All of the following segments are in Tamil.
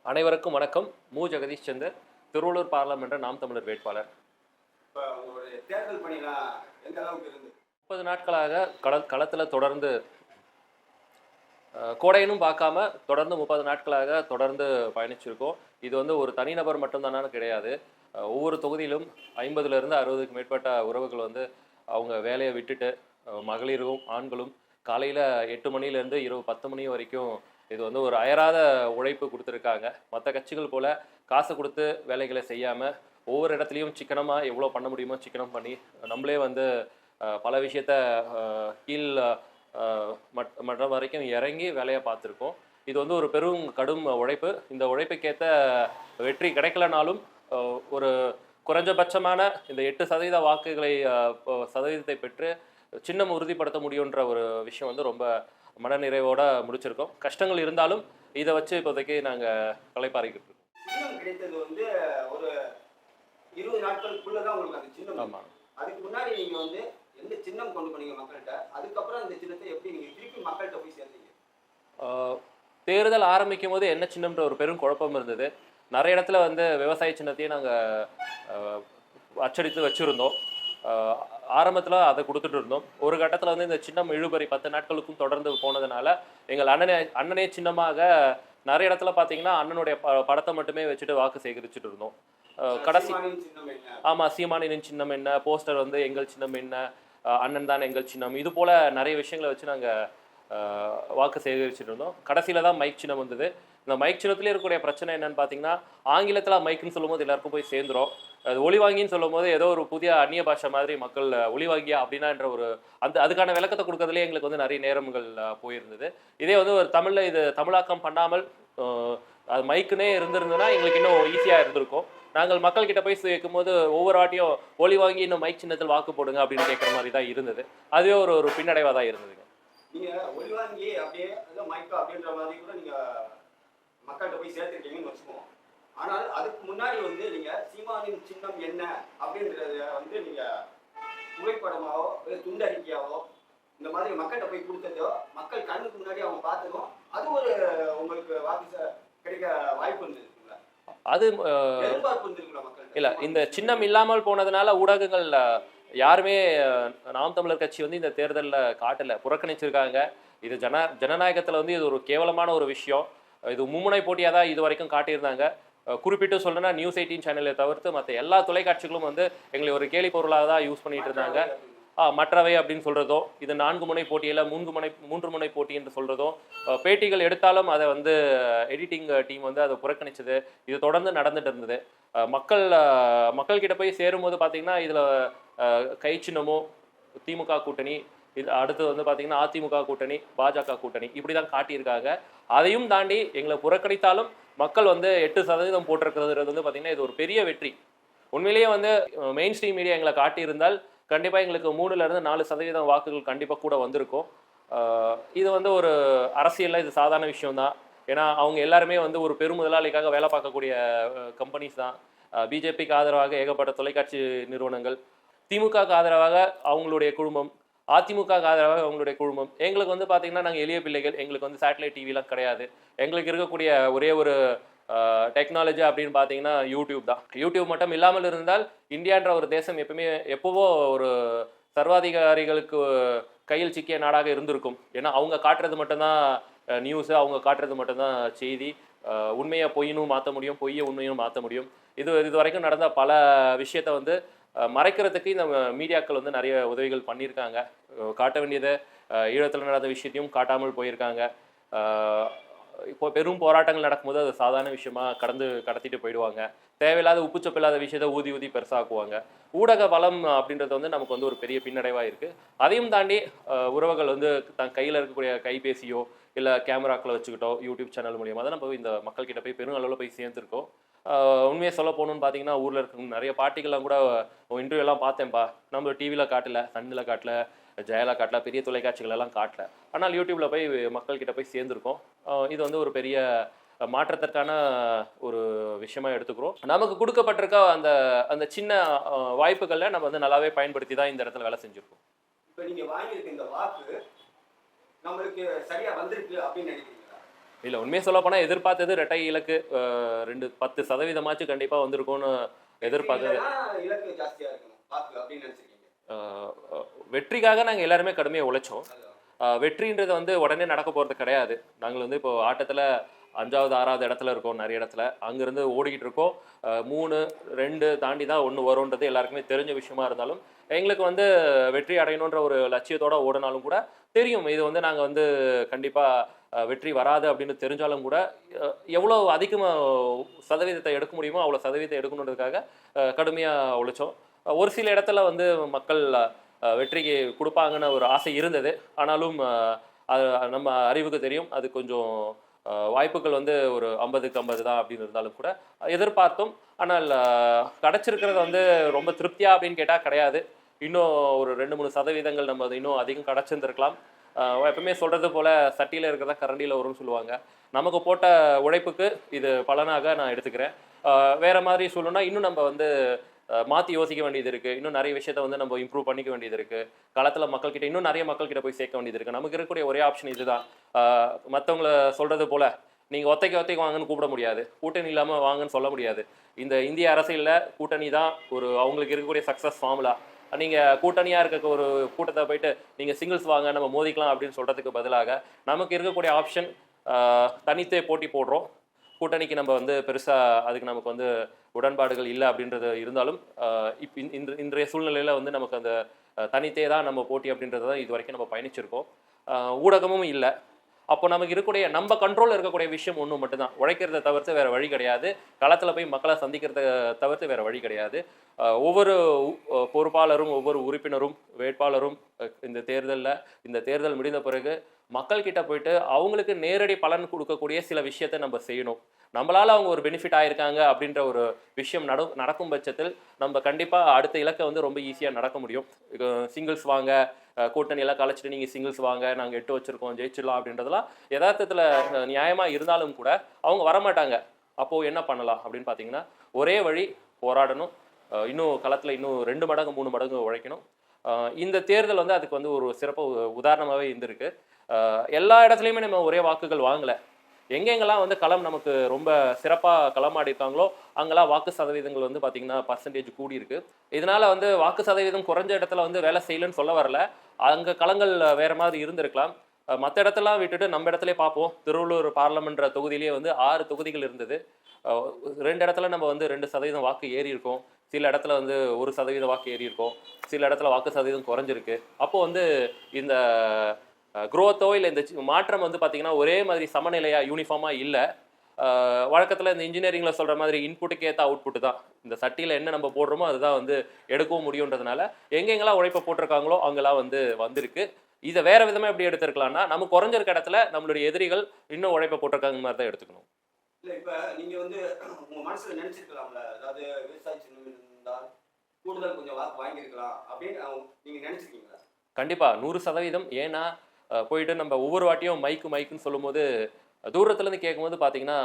அனைவருக்கும் வணக்கம். மு. ஜெகதீஷ் சந்தர், திருவள்ளூர் பாராளுமன்ற நாம் தமிழர் வேட்பாளர். இப்போ உங்களுடைய தேர்தல் பணிலாம் எந்த அளவுக்கு இருந்தது? 30 நாட்களாக களத்தில் தொடர்ந்து கோடையினும் பார்க்காம தொடர்ந்து 30 நாட்களாக தொடர்ந்து பயணிச்சிருக்கோம். இது வந்து ஒரு தனிநபர் மட்டும்தானு கிடையாது. ஒவ்வொரு தொகுதியிலும் 50லேருந்து 60க்கு மேற்பட்ட உறவுகள் வந்து அவங்க வேலையை விட்டுட்டு, மகளிரும் ஆண்களும் காலையில் 8 மணிலேருந்து இரவு 10 மணி வரைக்கும் இது வந்து ஒரு அயராத உழைப்பு கொடுத்துருக்காங்க. மற்ற கட்சிகள் போல் காசு கொடுத்து வேலைகளை செய்யாமல் ஒவ்வொரு இடத்துலையும் சிக்கனமாக எவ்வளோ பண்ண முடியுமோ சிக்கனம் பண்ணி நம்மளே வந்து பல விஷயத்த கீழ் மட்டம் வரைக்கும் இறங்கி வேலையை பார்த்துருக்கோம். இது வந்து ஒரு பெரும் கடும் உழைப்பு. இந்த உழைப்புக்கேற்ற வெற்றி கிடைக்கலனாலும் ஒரு குறைஞ்சபட்சமான இந்த 8% வாக்குகளை சதவீதத்தை பெற்று சின்னம் உறுதிப்படுத்த முடியுன்ற ஒரு விஷயம் வந்து ரொம்ப மனநிறைவோட முடிச்சிருக்கோம். கஷ்டங்கள் இருந்தாலும் இதை வச்சு இப்போதைக்கு நாங்கள் களைப்பாறிக்கிட்டு இருக்கோம். சின்னம் கிடைத்தது வந்து ஒரு 20 நாட்களுக்குள்ள தான் உங்களுக்கு அந்த சின்னம். ஆமாம். அதுக்கு முன்னாடி நீங்கள் வந்து எந்த சின்னம் கொண்டு போனீங்க மக்கள்கிட்ட? அதுக்கப்புறம் அந்த சின்னத்தை எப்படி நீங்கள் திருப்பி மக்கள்கிட்ட போய் சேர்ந்தீங்க? தேர்தல் ஆரம்பிக்கும் போது என்ன சின்னம்ன்ற ஒரு பெரும் குழப்பம் இருந்தது. நிறைய இடத்துல வந்து விவசாய சின்னத்தையும் நாங்கள் அச்சடித்து வச்சுருந்தோம். ஆரம்பத்தில் அதை கொடுத்துட்டு இருந்தோம். ஒரு கட்டத்தில் வந்து இந்த சின்னம் இழுபறி 10 நாட்களுக்கும் தொடர்ந்து போனதுனால எங்கள் அண்ணனே சின்னமாக நிறைய இடத்துல பார்த்தீங்கன்னா அண்ணனுடைய படத்தை மட்டுமே வச்சுட்டு வாக்கு சேகரிச்சுட்டு இருந்தோம். கடைசி ஆமாம், சீமானின் சின்னம் என்ன, போஸ்டர் வந்து எங்கள் சின்னம் என்ன, அண்ணன் தான் எங்கள் சின்னம், இது போல் நிறைய விஷயங்களை வச்சு நாங்கள் வாக்கு சேகரிச்சுட்டு இருந்தோம். கடைசியில் தான் மைக் சின்னம் வந்தது. இந்த மைக் சின்னத்துலேயே இருக்கக்கூடிய பிரச்சனை என்னன்னு பார்த்தீங்கன்னா, ஆங்கிலத்தில் மைக்குன்னு சொல்லும்போது எல்லாருக்கும் போய் சேர்ந்துடும். அது ஒளிவாங்கின்னு சொல்லும் போது ஏதோ ஒரு புதிய அந்நிய பாஷை மாதிரி மக்கள் ஒளிவாங்கியா அப்படின்னான்ற ஒரு அதுக்கான விளக்கத்தை கொடுக்கறதுலேயே எங்களுக்கு வந்து நிறைய நேரங்கள் போயிருந்தது. இதே வந்து ஒரு தமிழில் இது தமிழாக்கம் பண்ணாமல் அது மைக்குன்னே இருந்திருந்ததுன்னா எங்களுக்கு இன்னும் ஈஸியாக இருந்திருக்கும். நாங்கள் மக்கள்கிட்ட போய் சேர்க்கும் போது ஒவ்வொரு வாட்டியும் ஒளி வாங்கி இன்னும் மைக் சின்னத்தில் வாக்கு போடுங்க அப்படின்னு கேட்குற மாதிரி தான் இருந்தது. அதுவே ஒரு பின்னடைவாக தான் இருந்ததுங்க. நீங்கள் ஒளி வாங்கி அப்படியே மைக்கா அப்படின்ற மாதிரி கூட நீங்கள் மக்கள்கிட்ட போய் சேர்த்துருக்கீங்கன்னு வச்சுக்குவோம். ஆனால் அதுக்கு முன்னாடி வந்து நீங்கள் சீமானின் சின்னம் என்ன அப்படின்றத வந்து நீங்கள் புகைப்படமாவோ துண்டறிக்கையாவோ இந்த மாதிரி மக்கள்கிட்ட போய் கொடுத்ததோ, மக்கள் கண்ணுக்கு முன்னாடி அவங்க பார்த்ததும் அது ஒரு உங்களுக்கு வாக்கு கிடைக்க வாய்ப்பு இருந்ததுங்களா? அது இல்லை, இந்த சின்னம் இல்லாமல் போனதுனால ஊடகங்கள் யாருமே நாம் தமிழர் கட்சி வந்து இந்த தேர்தலில் காட்டலை, புறக்கணிச்சிருக்காங்க. இது ஜனநாயகத்தில் வந்து இது ஒரு கேவலமான ஒரு விஷயம். இது மும்முனை போட்டியாக தான் இது வரைக்கும் காட்டியிருந்தாங்க. குறிப்பிட்டு சொல்லணும்னா நியூஸ் 18 சேனலை தவிர்த்து மற்ற எல்லா தொலைக்காட்சிகளும் வந்து எங்களை ஒரு கேலி பொருளாக தான் யூஸ் பண்ணிட்டு இருந்தாங்க. மற்றவை அப்படின்னு சொல்கிறதோ, இது 4 முனை போட்டியில் 3 முனை போட்டி என்று சொல்கிறதோ, பேட்டிகள் எடுத்தாலும் அதை வந்து எடிட்டிங் டீம் வந்து அதை புறக்கணிச்சது. இது தொடர்ந்து நடந்துட்டு இருந்தது. மக்கள்கிட்ட போய் சேரும்போது பார்த்தீங்கன்னா இதில் கை சின்னமோ திமுக கூட்டணி, இது அடுத்து வந்து பார்த்தீங்கன்னா அதிமுக கூட்டணி, பாஜக கூட்டணி இப்படி தான் காட்டியிருக்காங்க. அதையும் தாண்டி எங்களை புறக்கணித்தாலும் மக்கள் வந்து 8% போட்டிருக்கிறது வந்து பார்த்தீங்கன்னா இது ஒரு பெரிய வெற்றி. உண்மையிலேயே வந்து மெயின் ஸ்ட்ரீம் மீடியா எங்களை காட்டியிருந்தால் கண்டிப்பாக எங்களுக்கு 3லேருந்து 4% வாக்குகள் கண்டிப்பாக கூட வந்திருக்கும். இது வந்து ஒரு அரசியலில் இது சாதாரண விஷயம்தான். ஏன்னா அவங்க எல்லாருமே வந்து ஒரு பெரும் முதலாளிக்காக வேலை பார்க்கக்கூடிய கம்பெனிஸ் தான். பிஜேபிக்கு ஆதரவாக ஏகப்பட்ட தொலைக்காட்சி நிறுவனங்கள், திமுகவுக்கு ஆதரவாக அவங்களுடைய குழுமம், அதிமுகவுக்கு ஆதரவாக அவங்களுடைய குழுமம். எங்களுக்கு வந்து பார்த்தீங்கன்னா நாங்கள் எளிய பிள்ளைகள், எங்களுக்கு வந்து சேட்டலைட் டிவிலாம் கிடையாது. எங்களுக்கு இருக்கக்கூடிய ஒரே ஒரு டெக்னாலஜி அப்படின்னு பார்த்தீங்கன்னா யூடியூப் தான். யூடியூப் மட்டும் இல்லாமல் இருந்தால் இந்தியான்ற ஒரு தேசம் எப்போவோ ஒரு சர்வாதிகாரிகளுக்கு கையில் சிக்கிய நாடாக இருந்திருக்கும். ஏன்னா அவங்க காட்டுறது மட்டும்தான் நியூஸு, அவங்க காட்டுறது மட்டும்தான் செய்தி. உண்மையை பொய்னும் மாற்ற முடியும், பொய்யை உண்மையும் மாற்ற முடியும். இது வரைக்கும் நடந்த பல விஷயத்தை வந்து மறைக்கிறதுக்கு இந்த மீடியாக்கள் வந்து நிறைய உதவிகள் பண்ணியிருக்காங்க. காட்ட வேண்டியதை ஈழத்தில் நடந்த விஷயத்தையும் காட்டாமல் போயிருக்காங்க. இப்போ பெரும் போராட்டங்கள் நடக்கும்போது அது சாதாரண விஷயமா கடத்திட்டு போயிடுவாங்க. தேவையில்லாத உப்புச்சப்பு இல்லாத விஷயத்த ஊதி பெருசாக்குவாங்க. ஊடக பலம் அப்படின்றது வந்து நமக்கு வந்து ஒரு பெரிய பின்னடைவாக இருக்குது. அதையும் தாண்டி உறவுகள் வந்து தன் கையில் இருக்கக்கூடிய கைபேசியோ இல்லை கேமராக்களை வச்சுக்கிட்டோ யூடியூப் சேனல் மூலியமாக தான் நம்ம இந்த மக்கள்கிட்ட போய் பெரும் அளவில் போய் சேர்ந்துருக்கோம். உண்மையை சொல்ல போகணுன்னு பார்த்தீங்கன்னா ஊரில் இருக்க நிறைய பாட்டிகள்லாம் கூட இன்டர்வியூலாம் பார்த்தேன்ப்பா, நம்ம டிவியில் காட்டல, சன்னில் காட்டல, ஜெயலா காட்டல, பெரிய தொலைக்காட்சிகள் எல்லாம் காட்டல, ஆனால் யூடியூப்பில் போய் மக்கள்கிட்ட போய் சேர்ந்துருக்கோம். இது வந்து ஒரு பெரிய மாற்றத்திற்கான ஒரு விஷயமா எடுத்துக்கிறோம். நமக்கு கொடுக்கப்பட்டிருக்க அந்த சின்ன வாய்ப்புகளை நம்ம வந்து நல்லாவே பயன்படுத்தி தான் இந்த இடத்துல வேலை செஞ்சுருக்கோம். இப்போ நீங்கள் வாங்கியிருக்க இந்த வாக்கு நம்மளுக்கு சரியாக வந்திருக்கு அப்படின்னு நினைக்கிறீங்களா? இல்லை, உண்மையை சொல்ல போனால் எதிர்பார்த்தது ரெட்டை இலக்கு 10% கண்டிப்பாக வந்திருக்கும்னு எதிர்பார்த்தது. இலக்கு ஜாஸ்தியா இருக்கணும் வாக்கு அப்படின்னு நினைச்சிருக்கீங்க? வெற்றிக்காக நாங்கள் எல்லாருமே கடுமையாக உழைச்சோம். வெற்றின்றது வந்து உடனே நடக்க போகிறது கிடையாது. நாங்கள் வந்து இப்போ ஆட்டத்தில் 5வது 6வது இடத்துல இருக்கோம். நிறைய இடத்துல அங்கேருந்து ஓடிக்கிட்டு இருக்கோம். 3 2 தாண்டி தான் 1 வரும்ன்றது எல்லாருக்குமே தெரிஞ்ச விஷயமா இருந்தாலும், எங்களுக்கு வந்து வெற்றி அடையணுன்ற ஒரு லட்சியத்தோட ஓடினாலும் கூட தெரியும் இது வந்து நாங்கள் வந்து கண்டிப்பாக வெற்றி வராது அப்படின்னு தெரிஞ்சாலும் கூட எவ்வளோ அதிகமாக சதவீதத்தை எடுக்க முடியுமோ அவ்வளோ சதவீதத்தை எடுக்கணுன்றதுக்காக கடுமையாக உழைச்சோம். ஒரு சில இடத்துல வந்து மக்கள் வெற்றிக்கு கொடுப்பாங்கன்னு ஒரு ஆசை இருந்தது. ஆனாலும் அது நம்ம அறிவுக்கு தெரியும் அது கொஞ்சம் வாய்ப்புகள் வந்து ஒரு 50க்கு 50 தான் அப்படின்னு இருந்தாலும் கூட எதிர்பார்த்தோம். ஆனால் கிடச்சிருக்கிறது வந்து ரொம்ப திருப்தியா அப்படின்னு கேட்டால் கிடையாது. இன்னும் ஒரு 2-3% நம்ம அது இன்னும் அதிகம் கிடச்சிருந்துருக்கலாம். எப்பவுமே சொல்கிறது போல் சட்டியில் இருக்கிறதா கரண்டியில் வரும்னு சொல்லுவாங்க. நமக்கு போட்ட உழைப்புக்கு இது பலனாக நான் எடுத்துக்கிறேன். வேறு மாதிரி சொல்லணும்னா இன்னும் நம்ம வந்து மாற்றி யோசிக்க வேண்டியது இருக்குது. இன்னும் நிறைய விஷயத்தை வந்து நம்ம இம்ப்ரூவ் பண்ணிக்க வேண்டியது இருக்குது. களத்தில் மக்கள்கிட்ட இன்னும் நிறைய மக்கள்கிட்ட போய் சேர்க்க வேண்டியது இருக்குது. நமக்கு இருக்கக்கூடிய ஒரே ஆப்ஷன் இதுதான். மற்றவங்கள சொல்கிறது போல் நீங்கள் ஒத்தைக்கு வாங்கன்னு கூப்பிட முடியாது, கூட்டணி இல்லாமல் வாங்கன்னு சொல்ல முடியாது. இந்த இந்திய அரசியலில் கூட்டணி தான் அவங்களுக்கு இருக்கக்கூடிய சக்ஸஸ் ஃபார்முலா. நீங்கள் கூட்டணியாக இருக்க ஒரு கூட்டத்தை போயிட்டு நீங்கள் சிங்கிள்ஸ் வாங்க நம்ம மோதிக்கலாம் அப்படின்னு சொல்கிறதுக்கு பதிலாக நமக்கு இருக்கக்கூடிய ஆப்ஷன் தனித்தே போட்டி போடுறோம். கூட்டணிக்கு நம்ம வந்து பெருசாக அதுக்கு நமக்கு வந்து உடன்பாடுகள் இல்லை அப்படின்றது இருந்தாலும் இன்றைய சூழ்நிலையில் வந்து நமக்கு அந்த தனித்தே தான் நம்ம போட்டி அப்படின்றது தான் இது வரைக்கும் நம்ம பயணிச்சிருக்கோம். ஊடகமும் இல்லை. அப்போ நமக்கு இருக்கக்கூடிய நம்ம கண்ட்ரோலில் இருக்கக்கூடிய விஷயம் ஒன்று மட்டும்தான், உழைக்கிறத தவிர்த்து வேறு வழி கிடையாது. களத்தில் போய் மக்களை சந்திக்கிறத தவிர்த்து வேறு வழி கிடையாது. ஒவ்வொரு பொறுப்பாளரும் ஒவ்வொரு உறுப்பினரும் வேட்பாளரும் இந்த தேர்தல் முடிந்த பிறகு மக்கள்கிட்ட போயிட்டு அவங்களுக்கு நேரடி பலன் கொடுக்கக்கூடிய சில விஷயத்தை நம்ம செய்யணும். நம்மளால் அவங்க ஒரு பெனிஃபிட் ஆயிருக்காங்க அப்படின்ற ஒரு விஷயம் நடக்கும் பட்சத்தில் நம்ம கண்டிப்பாக அடுத்த இலக்கை வந்து ரொம்ப ஈஸியாக நடக்க முடியும். சிங்கிள்ஸ் வாங்க, கூட்டணி எல்லாம் கலைச்சிட்டு நீங்கள் சிங்கிள்ஸ் வாங்க, நாங்கள் 8 வச்சுருக்கோம் ஜெயிச்சிடலாம் அப்படின்றதெல்லாம் யதார்த்தத்தில் நியாயமாக இருந்தாலும் கூட அவங்க வரமாட்டாங்க. அப்போது என்ன பண்ணலாம் அப்படின்னு பார்த்தீங்கன்னா, ஒரே வழி போராடணும். இன்னும் களத்தில் இன்னும் 2 மடங்கு 3 மடங்கு உழைக்கணும். இந்த தேர்தல் வந்து அதுக்கு வந்து ஒரு சிறப்பு உதாரணமாகவே இருந்திருக்கு. எல்லா இடத்துலையுமே நம்ம ஒரே வாக்குகள் வாங்கலை. எங்கெங்கெல்லாம் வந்து களம் நமக்கு ரொம்ப சிறப்பாக களமாடி இருக்காங்களோ அங்கெல்லாம் வாக்கு சதவீதங்கள் வந்து பார்த்திங்கன்னா பர்சன்டேஜ் கூடியிருக்கு. இதனால் வந்து வாக்கு சதவீதம் குறைஞ்ச இடத்துல வந்து வேலை செய்யலன்னு சொல்ல வரல. அங்கே களங்கள் வேறு மாதிரி இருந்திருக்கலாம். மற்ற இடத்தெல்லாம் விட்டுட்டு நம்ம இடத்துல பார்ப்போம். திருவள்ளூர் பார்லமெண்ட் தொகுதியிலேயே வந்து 6 தொகுதிகள் இருந்தது. 2 இடத்துல நம்ம வந்து 2% வாக்கு ஏறி இருக்கோம். சில இடத்துல வந்து 1% வாக்கு ஏறி இருக்கும். சில இடத்துல வாக்கு சதவீதம் குறைஞ்சிருக்கு. அப்போது வந்து இந்த குரோத்தோ இல்லை இந்த மாற்றம் வந்து பார்த்திங்கன்னா ஒரே மாதிரி சமநிலையாக யூனிஃபார்மாக இல்லை. வழக்கத்தில் இந்த இன்ஜினியரிங்கில் சொல்கிற மாதிரி இன்புட்டுக்கு ஏற்ற அவுட்புட்டு தான். இந்த சட்டியில் என்ன நம்ம போடுறோமோ அதுதான் வந்து எடுக்கவும் முடியுன்றதுனால எங்கெங்கெல்லாம் உழைப்பை போட்டிருக்காங்களோ அங்கெல்லாம் வந்து வந்திருக்கு. இதை வேறு விதமாக எப்படி எடுத்துருக்கலாம்னா, நம்ம குறைஞ்சிருக்க இடத்துல நம்மளுடைய எதிரிகள் இன்னும் உழைப்பை போட்டிருக்காங்க மாதிரி தான் எடுத்துக்கணும். இல்லை, இப்போ நீங்கள் வந்து உங்கள் மனசில் நினச்சிருக்கலாம்ல, அதாவது விவசாய சின்னம் இருந்தால் கூடுதல் கொஞ்சம் வாக்கு வாங்கியிருக்கலாம் அப்படின்னு நீங்கள் நினச்சிருக்கீங்களா? கண்டிப்பாக 100%. ஏன்னா போயிட்டு நம்ம ஒவ்வொரு வாட்டியும் மைக்குன்னு சொல்லும்போது தூரத்துலேருந்து கேட்கும்போது பார்த்தீங்கன்னா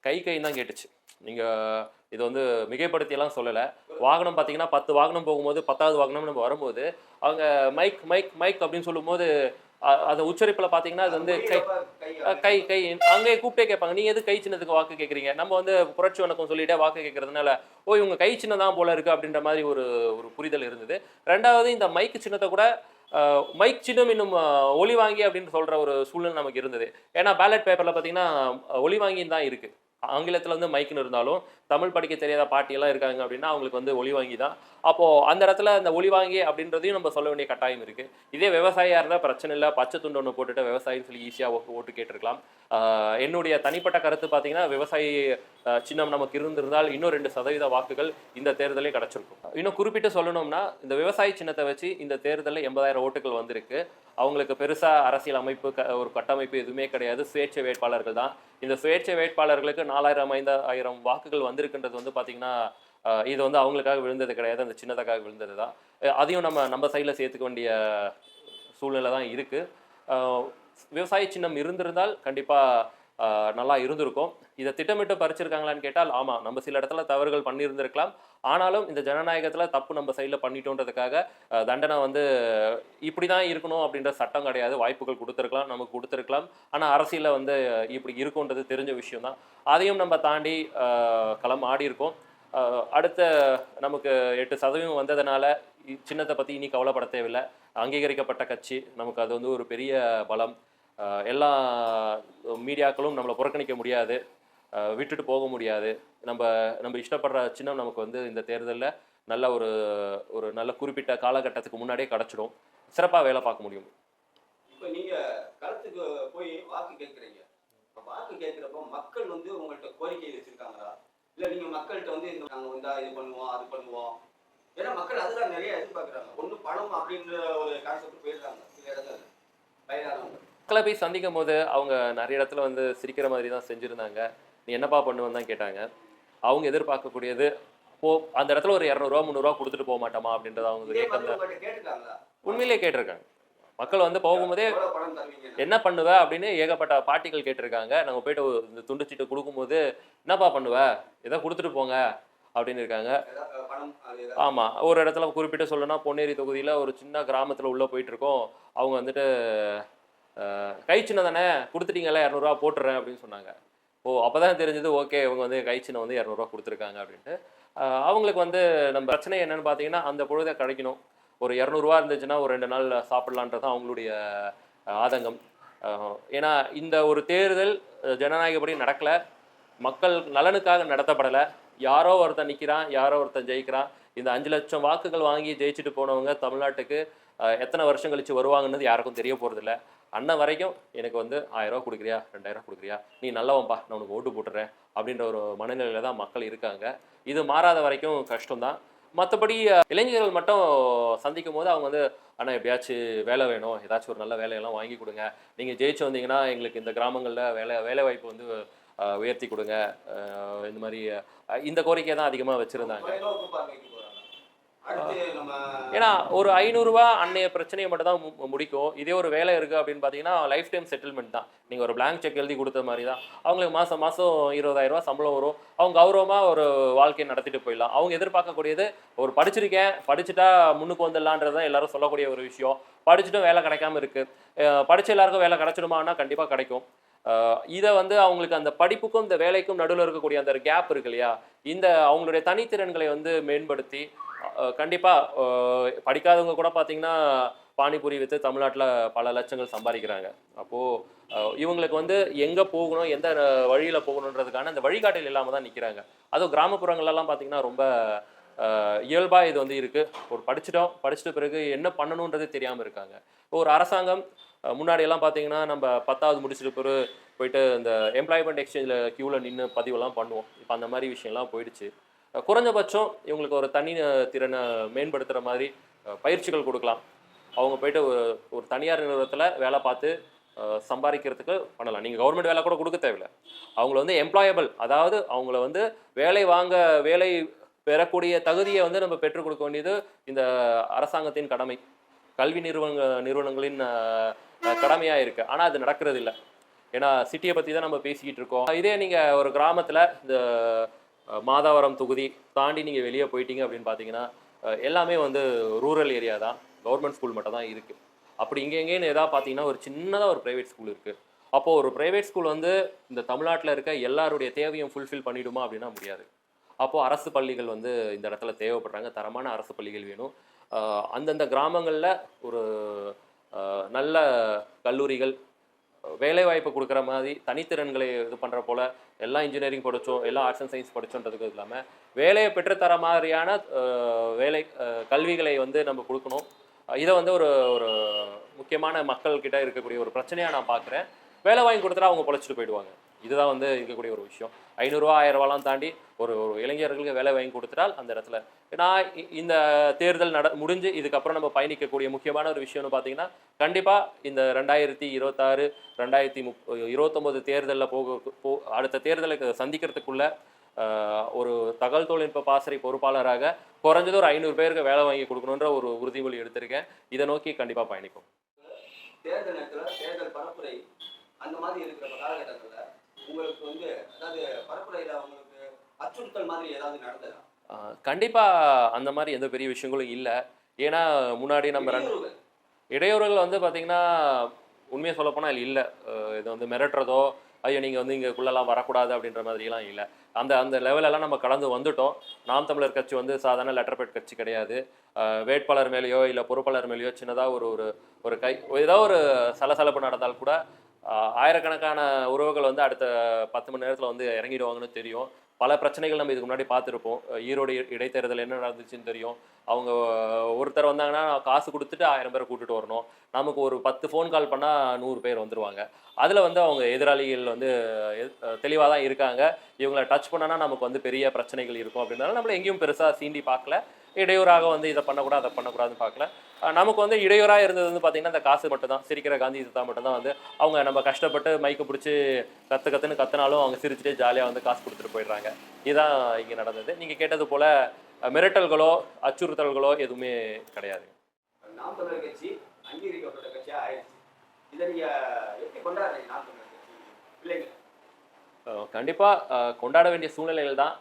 கைன்னு தான் கேட்டுச்சு. நீங்கள் இது வந்து மிகைப்படுத்தியெல்லாம் சொல்லலை. வாகனம் பார்த்தீங்கன்னா 10 வாகனம் போகும்போது 10வது வாகனம் நம்ம வரும்போது அவங்க மைக் அப்படின்னு சொல்லும்போது அந்த உச்சரிப்பில் பார்த்தீங்கன்னா அது வந்து கை அங்கே கூப்பிட்டே கேட்பாங்க, நீங்கள் எது கை சின்னத்துக்கு வாக்கு கேட்குறீங்க? நம்ம வந்து புரட்சி வணக்கம் சொல்லிட்டே வாக்கு கேட்கறதுனால இவங்க கை சின்னம் தான் போல இருக்குது அப்படின்ற மாதிரி ஒரு புரிதல் இருந்தது. 2வது இந்த மைக்கு சின்னத்தை கூட மைக் சின்னம் இன்னும் ஒலி வாங்கி அப்படின்னு சொல்கிற ஒரு சூழ்நிலை நமக்கு இருந்தது. ஏன்னா பேலட் பேப்பரில் பார்த்தீங்கன்னா ஒலி வாங்கின்னு தான் இருக்குது. ஆங்கிலத்தில் வந்து மைக்குன்னு இருந்தாலும் தமிழ் படிக்க தெரியாத பாட்டியெல்லாம் இருக்காங்க அப்படின்னா அவங்களுக்கு வந்து ஒலி வாங்கி தான். அப்போது அந்த இடத்துல அந்த ஒலி வாங்கி அப்படின்றதையும் நம்ம சொல்ல வேண்டிய கட்டாயம் இருக்குது. இதே விவசாயியாக இருந்தால் பிரச்சனை இல்லை, பச்சை துண்டு ஒன்று போட்டுட்டு விவசாயின்னு சொல்லி ஈஸியாக ஓட்டு கேட்டிருக்கலாம். என்னுடைய தனிப்பட்ட கருத்து பார்த்தீங்கன்னா, விவசாயி சின்னம் நமக்கு இருந்திருந்தால் இன்னும் 2% வாக்குகள் இந்த தேர்தலே கிடச்சிருக்கும். இன்னும் குறிப்பிட்டு சொல்லணும்னா, இந்த விவசாயி சின்னத்தை வச்சு இந்த தேர்தலில் 80,000 ஓட்டுகள் வந்திருக்கு. அவங்களுக்கு பெருசாக அரசியல் அமைப்பு ஒரு கட்டமைப்பு எதுவுமே கிடையாது. சுயேட்சை வேட்பாளர்கள் தான். இந்த சுயேட்சை வேட்பாளர்களுக்கு 4,000-5,000 வாக்குகள் வந்திருக்குன்றது வந்து பார்த்திங்கன்னா, இது வந்து அவங்களுக்காக விழுந்தது கிடையாது, அந்த சின்னத்துக்காக விழுந்தது தான். அதையும் நம்ம சைடில் சேர்த்துக்க வேண்டிய சூழ்நிலை தான் இருக்குது. விவசாய சின்னம் இருந்திருந்தால் கண்டிப்பாக நல்லா இருந்திருக்கும். இதை திட்டமிட்டு பறிச்சிருக்காங்களான்னு கேட்டால் ஆமாம், நம்ம சில இடத்துல தவறுகள் பண்ணியிருந்திருக்கலாம். ஆனாலும் இந்த ஜனநாயகத்தில் தப்பு நம்ம சைடில் பண்ணிட்டோன்றதுக்காக தண்டனை வந்து இப்படி தான் இருக்கணும் அப்படின்ற சட்டம் கிடையாது. வாய்ப்புகள் கொடுத்துருக்கலாம், நமக்கு கொடுத்துருக்கலாம். ஆனால் அரசியலில் வந்து இப்படி இருக்குன்றது தெரிஞ்ச விஷயம் தான். அதையும் நம்ம தாண்டி களம் ஆடி இருக்கோம். அடுத்த நமக்கு 8% வந்ததுனால சின்னத்தை பற்றி இனி கவலைப்பட தேவையில்லை. அங்கீகரிக்கப்பட்ட கட்சி, நமக்கு அது வந்து ஒரு பெரிய பலம். எல்லா மீடியாக்களும் நம்மளை புறக்கணிக்க முடியாது, விட்டுட்டு போக முடியாது. நம்ம இஷ்டப்படுற சின்னம் நமக்கு வந்து இந்த தேர்தலில் நல்ல ஒரு நல்ல குறிப்பிட்ட காலகட்டத்துக்கு முன்னாடியே கிடச்சிடும். சிறப்பாக வேலை பார்க்க முடியும். இப்போ நீங்கள் களத்துக்கு போய் வாக்கு கேட்குறீங்க. வாக்கு கேட்குறப்போ மக்கள் வந்து உங்கள்கிட்ட கோரிக்கை வச்சுருக்காங்களா? இல்லை நீங்கள் மக்கள்கிட்ட வந்து நாங்கள் வந்தால் இது பண்ணுவோம் அது பண்ணுவோம், ஏன்னா மக்கள் அதுதான் நிறைய எதிர்பார்க்குறாங்க. ஒன்று பணம் அப்படின்ற ஒரு கான்செப்ட் போயிடுறாங்க சில இடத்துல வயதானவங்க. மக்களை போய் சந்திக்கும் போது அவங்க நிறைய இடத்துல வந்து சிரிக்கிற மாதிரி தான் செஞ்சுருந்தாங்க. நீ என்னப்பா பண்ணுவேன்னு தான் கேட்டாங்க. அவங்க எதிர்பார்க்கக்கூடியது அந்த இடத்துல ஒரு 200 300 கொடுத்துட்டு போக மாட்டோமா அப்படின்றது அவங்க கேட்டுட்டாங்களா? உண்மையிலேயே கேட்டிருக்காங்க. மக்கள் வந்து போகும்போதே என்ன பண்ணுவ அப்படின்னு ஏகப்பட்ட பாட்டிகள் கேட்டிருக்காங்க. நாங்கள் போயிட்டு இந்த துண்டுச்சீட்டு கொடுக்கும்போது என்னப்பா பண்ணுவ, எதோ கொடுத்துட்டு போங்க அப்படின்னு இருக்காங்க. ஆமாம், ஒரு இடத்துல குறிப்பிட்டு சொல்லணும்னா பொன்னேரி தொகுதியில் ஒரு சின்ன கிராமத்தில் உள்ளே போயிட்டு இருக்கோம். அவங்க வந்துட்டு கை சின்ன தானே கொடுத்துட்டீங்களா, 200 போட்டுறேன் அப்படின்னு சொன்னாங்க. அப்போ தான் தெரிஞ்சது ஓகே இவங்க வந்து கை சின்ன வந்து 200 கொடுத்துருக்காங்க அப்படின்ட்டு. அவங்களுக்கு வந்து நம்ம பிரச்சனை என்னன்னு பார்த்தீங்கன்னா அந்த பொழுதை கிடைக்கணும். ஒரு 200 இருந்துச்சுன்னா ஒரு 2 நாள் சாப்பிட்லான்றது தான் அவங்களுடைய ஆதங்கம். ஏன்னா இந்த ஒரு தேர்தல் ஜனநாயகப்படி நடக்கலை, மக்கள் நலனுக்காக நடத்தப்படலை. யாரோ ஒருத்தன் நிற்கிறான், யாரோ ஒருத்தன் ஜெயிக்கிறான். இந்த 5 லட்சம் வாக்குகள் வாங்கி ஜெயிச்சுட்டு போனவங்க தமிழ்நாட்டுக்கு எத்தனை வருஷம் கழிச்சு வருவாங்கன்னு யாருக்கும் தெரிய போகிறதில்ல. அண்ணன் வரைக்கும் எனக்கு வந்து 1000 கொடுக்குறியா 2000 கொடுக்குறியா, நீ நல்லவன்பா நான் உனக்கு ஓட்டு போட்டுறேன் அப்படின்ற ஒரு மனநிலையில் தான் மக்கள் இருக்காங்க. இது மாறாத வரைக்கும் கஷ்டம்தான். மற்றபடி இளைஞர்கள் மட்டும் சந்திக்கும் போது அவங்க வந்து அண்ணா எப்படியாச்சும் வேலை வேணும், ஏதாச்சும் ஒரு நல்ல வேலையெல்லாம் வாங்கி கொடுங்க, நீங்கள் ஜெயிச்சு வந்தீங்கன்னா எங்களுக்கு இந்த கிராமங்களில் வேலை வாய்ப்பு வந்து உயர்த்தி கொடுங்க, இந்த மாதிரி இந்த கோரிக்கையை தான் அதிகமாக வச்சுருந்தாங்க. ஏன்னா ஒரு 500 அன்னைய பிரச்சனையை மட்டும் தான் முடிக்கும். இதே ஒரு வேலை இருக்குது அப்படின்னு பார்த்தீங்கன்னா லைஃப் டைம் செட்டில்மெண்ட் தான். நீங்கள் ஒரு பிளாங்க் செக் எழுதி கொடுத்த மாதிரி தான். அவங்களுக்கு மாதம் 20,000 சம்பளம் வரும். அவங்க கௌரவமாக ஒரு வாழ்க்கையை நடத்திட்டு போயிடலாம். அவங்க எதிர்பார்க்கக்கூடியது ஒரு படிச்சுட்டா முன்னுக்கு வந்துடலான்றது தான் எல்லாரும் சொல்லக்கூடிய ஒரு விஷயம். படிச்சுட்டும் வேலை கிடைக்காம இருக்குது. படித்த எல்லாருக்கும் வேலை கிடைச்சிடுமான்னா கண்டிப்பாக கிடைக்கும். இதை வந்து அவங்களுக்கு அந்த படிப்புக்கும் இந்த வேலைக்கும் நடுவில் இருக்கக்கூடிய அந்த கேப் இருக்கு இல்லையா, இந்த அவங்களுடைய தனித்திறன்களை வந்து மேம்படுத்தி கண்டிப்பாக படிக்காதவங்க கூட பார்த்தீங்கன்னா பானிபூரி விற்று தமிழ்நாட்டில் பல லட்சங்கள் சம்பாதிக்கிறாங்க. அப்போது இவங்களுக்கு வந்து எங்கே போகணும், எந்த வழியில் போகணுன்றதுக்கான அந்த வழிகாட்டல் இல்லாமல் தான் நிற்கிறாங்க. அதுவும் கிராமப்புறங்கள்லாம் பார்த்தீங்கன்னா ரொம்ப இயல்பாக இது வந்து இருக்குது. ஒரு படிச்சுட்ட பிறகு என்ன பண்ணணுன்றது தெரியாமல் இருக்காங்க. ஒரு அரசாங்கம் முன்னாடியெல்லாம் பார்த்தீங்கன்னா நம்ம 10வது முடிச்சுட்டு பிறகு போயிட்டு இந்த எம்ப்ளாய்மெண்ட் எக்ஸ்சேஞ்சில் க்யூவில் நின்று பதிவெல்லாம் பண்ணுவோம். இப்போ அந்த மாதிரி விஷயம்லாம் போயிடுச்சு. குறைஞ்சபட்சம் இவங்களுக்கு ஒரு தனி திறனை மேம்படுத்துகிற மாதிரி பயிற்சிகள் கொடுக்கலாம். அவங்க போயிட்டு ஒரு தனியார் நிறுவனத்தில் வேலை பார்த்து சம்பாதிக்கிறதுக்கு பண்ணலாம். நீங்கள் கவர்மெண்ட் வேலை கூட கொடுக்க தேவையில்லை. அவங்கள வந்து எம்ப்ளாயபிள், அதாவது அவங்கள வந்து வேலை பெறக்கூடிய தகுதியை வந்து நம்ம பெற்றுக் கொடுக்க வேண்டியது இந்த அரசாங்கத்தின் கடமை, கல்வி நிறுவனங்களின் கடமையாக இருக்குது. ஆனால் அது நடக்கிறது இல்லை. ஏன்னா சிட்டியை பற்றி தான் நம்ம பேசிக்கிட்டு இருக்கோம். இதே நீங்கள் ஒரு கிராமத்தில் இந்த மாதாவரம் தொகுதி தாண்டி நீங்கள் வெளியே போயிட்டீங்க அப்படின்னு பார்த்தீங்கன்னா எல்லாமே வந்து ரூரல் ஏரியா தான். கவர்மெண்ட் ஸ்கூல் மட்டும் தான் இருக்குது. அப்படி எங்கேன்னு எதாவது பார்த்தீங்கன்னா ஒரு சின்னதாக ஒரு ப்ரைவேட் ஸ்கூல் இருக்குது. அப்போது ஒரு ப்ரைவேட் ஸ்கூல் வந்து இந்த தமிழ்நாட்டில் இருக்க எல்லாருடைய தேவையும் ஃபுல்ஃபில் பண்ணிவிடுமா அப்படின்னா முடியாது. அப்போது அரசு பள்ளிகள் வந்து இந்த இடத்துல தேவைப்படுறாங்க. தரமான அரசு பள்ளிகள் வேணும். அந்தந்த கிராமங்களில் ஒரு நல்ல கல்லூரிகள், வேலைவாய்ப்பு கொடுக்குற மாதிரி தனித்திறன்களை இது பண்ணுற போல் எல்லாம் இன்ஜினியரிங் படித்தோம், எல்லாம் ஆர்ட்ஸ் அண்ட் சயின்ஸ் படித்தோன்றதுக்கு இல்லாமல் வேலையை பெற்றுத்தர மாதிரியான கல்விகளை வந்து நம்ம கொடுக்கணும். இதை வந்து ஒரு முக்கியமான மக்கள்கிட்ட இருக்கக்கூடிய ஒரு பிரச்சனையாக நான் பார்க்குறேன். வேலை வாங்கி கொடுத்துட்டா அவங்க பொழைச்சிட்டு போயிடுவாங்க. இதுதான் வந்து இருக்கக்கூடிய ஒரு விஷயம். 500 1000 தாண்டி ஒரு இளைஞர்களுக்கு வேலை வாங்கி கொடுத்துட்டால் அந்த இடத்துல நான் இந்த தேர்தல் முடிஞ்சு இதுக்கப்புறம் நம்ம பயணிக்கக்கூடிய முக்கியமான ஒரு விஷயம்னு பார்த்தீங்கன்னா கண்டிப்பாக இந்த 2026 2029 தேர்தலில் அடுத்த தேர்தலை சந்திக்கிறதுக்குள்ள ஒரு தகவல் தொழில்நுட்ப பாசறை பொறுப்பாளராக குறைஞ்சது ஒரு 500 பேருக்கு வேலை வாங்கி கொடுக்கணுன்ற ஒரு உறுதிமொழி எடுத்திருக்கேன். இதை நோக்கி கண்டிப்பாக பயணிக்கும். தேர்தல் நேரத்தில் தேர்தல் பரப்புரை அந்த மாதிரி இருக்கிற காலகட்டத்தில் உங்களுக்கு வந்து அதாவது பரப்புரையில உங்களுக்கு அச்சுறுத்தல் மாதிரி ஏதாவது நடந்ததா? கண்டிப்பாக அந்த மாதிரி எந்த பெரிய விஷயங்களும் இல்லை. ஏன்னா முன்னாடி நம்ம இடையூறுகள். இடையூறுகள் வந்து பார்த்தீங்கன்னா, உண்மைய சொல்லப்போனா இல்ல. இது வந்து மிரட்டுறதோ, ஐயோ! நீங்க வந்து இங்கக்குள்ளலாம் வரக்கூடாது அப்படின்ற மாதிரிலாம் இல்ல. அந்த அந்த லெவலெல்லாம் நம்ம கடந்து வந்துட்டோம். நாம் தமிழர் கட்சி வந்து சாதாரண லெட்டர் பேட் கட்சி கிடையாது. வேட்பாளர் மேலயோ, இல்ல பொறுப்பாளர் மேலயோ சின்னதா ஒரு ஒரு ஒரு ஏதோ ஒரு சலசலப்பு நடந்தால் கூட, ஆயிரக்கணக்கான உறவுகள் வந்து அடுத்த 10 மணி நேரத்தில வந்து இறங்கிடுவாங்கன்னு தெரியும். பல பிரச்சனைகள் நம்ம இதுக்கு முன்னாடி பார்த்துருப்போம். ஈரோடு இடைத்தேர்தல் என்ன நடந்துச்சுன்னு தெரியும். அவங்க ஒருத்தர் வந்தாங்கன்னா, காசு குடுத்துட்டு 1000 பேர கூட்டிட்டு வரணும். நமக்கு ஒரு 10 ஃபோன் கால் பண்ணா 100 பேர் வந்துருவாங்க. அதுல வந்து அவங்க எதிராளிகள் வந்து தெளிவா தான் இருக்காங்க. இவங்கள டச் பண்ணனா நமக்கு வந்து பெரிய பிரச்சனைகள் இருக்கும் அப்படின்றனால நம்மள எங்கேயும் பெருசா சீண்டி பார்க்கல. இடையூறாக வந்து இத பண்ணக்கூடாது, அத பண்ணக்கூடாதுன்னு பார்க்கல. நமக்கு வந்து இடையூறா இருந்தது வந்து பார்த்தீங்கன்னா, இந்த காசு மட்டும் தான். சிரிக்கிற காந்தி தாத்தா மட்டும் தான் வந்து அவங்க நம்ம கஷ்டப்பட்டு மைக்க புடிச்சு கத்து கத்துன்னு கத்துனாலும் அவங்க சிரிச்சுட்டே ஜாலியா வந்து காசு குடுத்துட்டு போயிடுறாங்க. இதுதான் இங்க நடந்தது. நீங்க கேட்டது போல மிரட்டல்களோ, அச்சுறுத்தல்களோ எதுவுமே கிடையாது. நாம் தமிழர் கட்சி அங்கீகரிக்கப்பட்ட கட்சியா ஆயிடுச்சு. இதை நீங்க எப்படி கொண்டாடுறீங்க நாம் தமிழர் கட்சி பிள்ளைங்க? கண்டிப்பா கொண்டாட வேண்டிய சூழ்நிலைகள் தான்.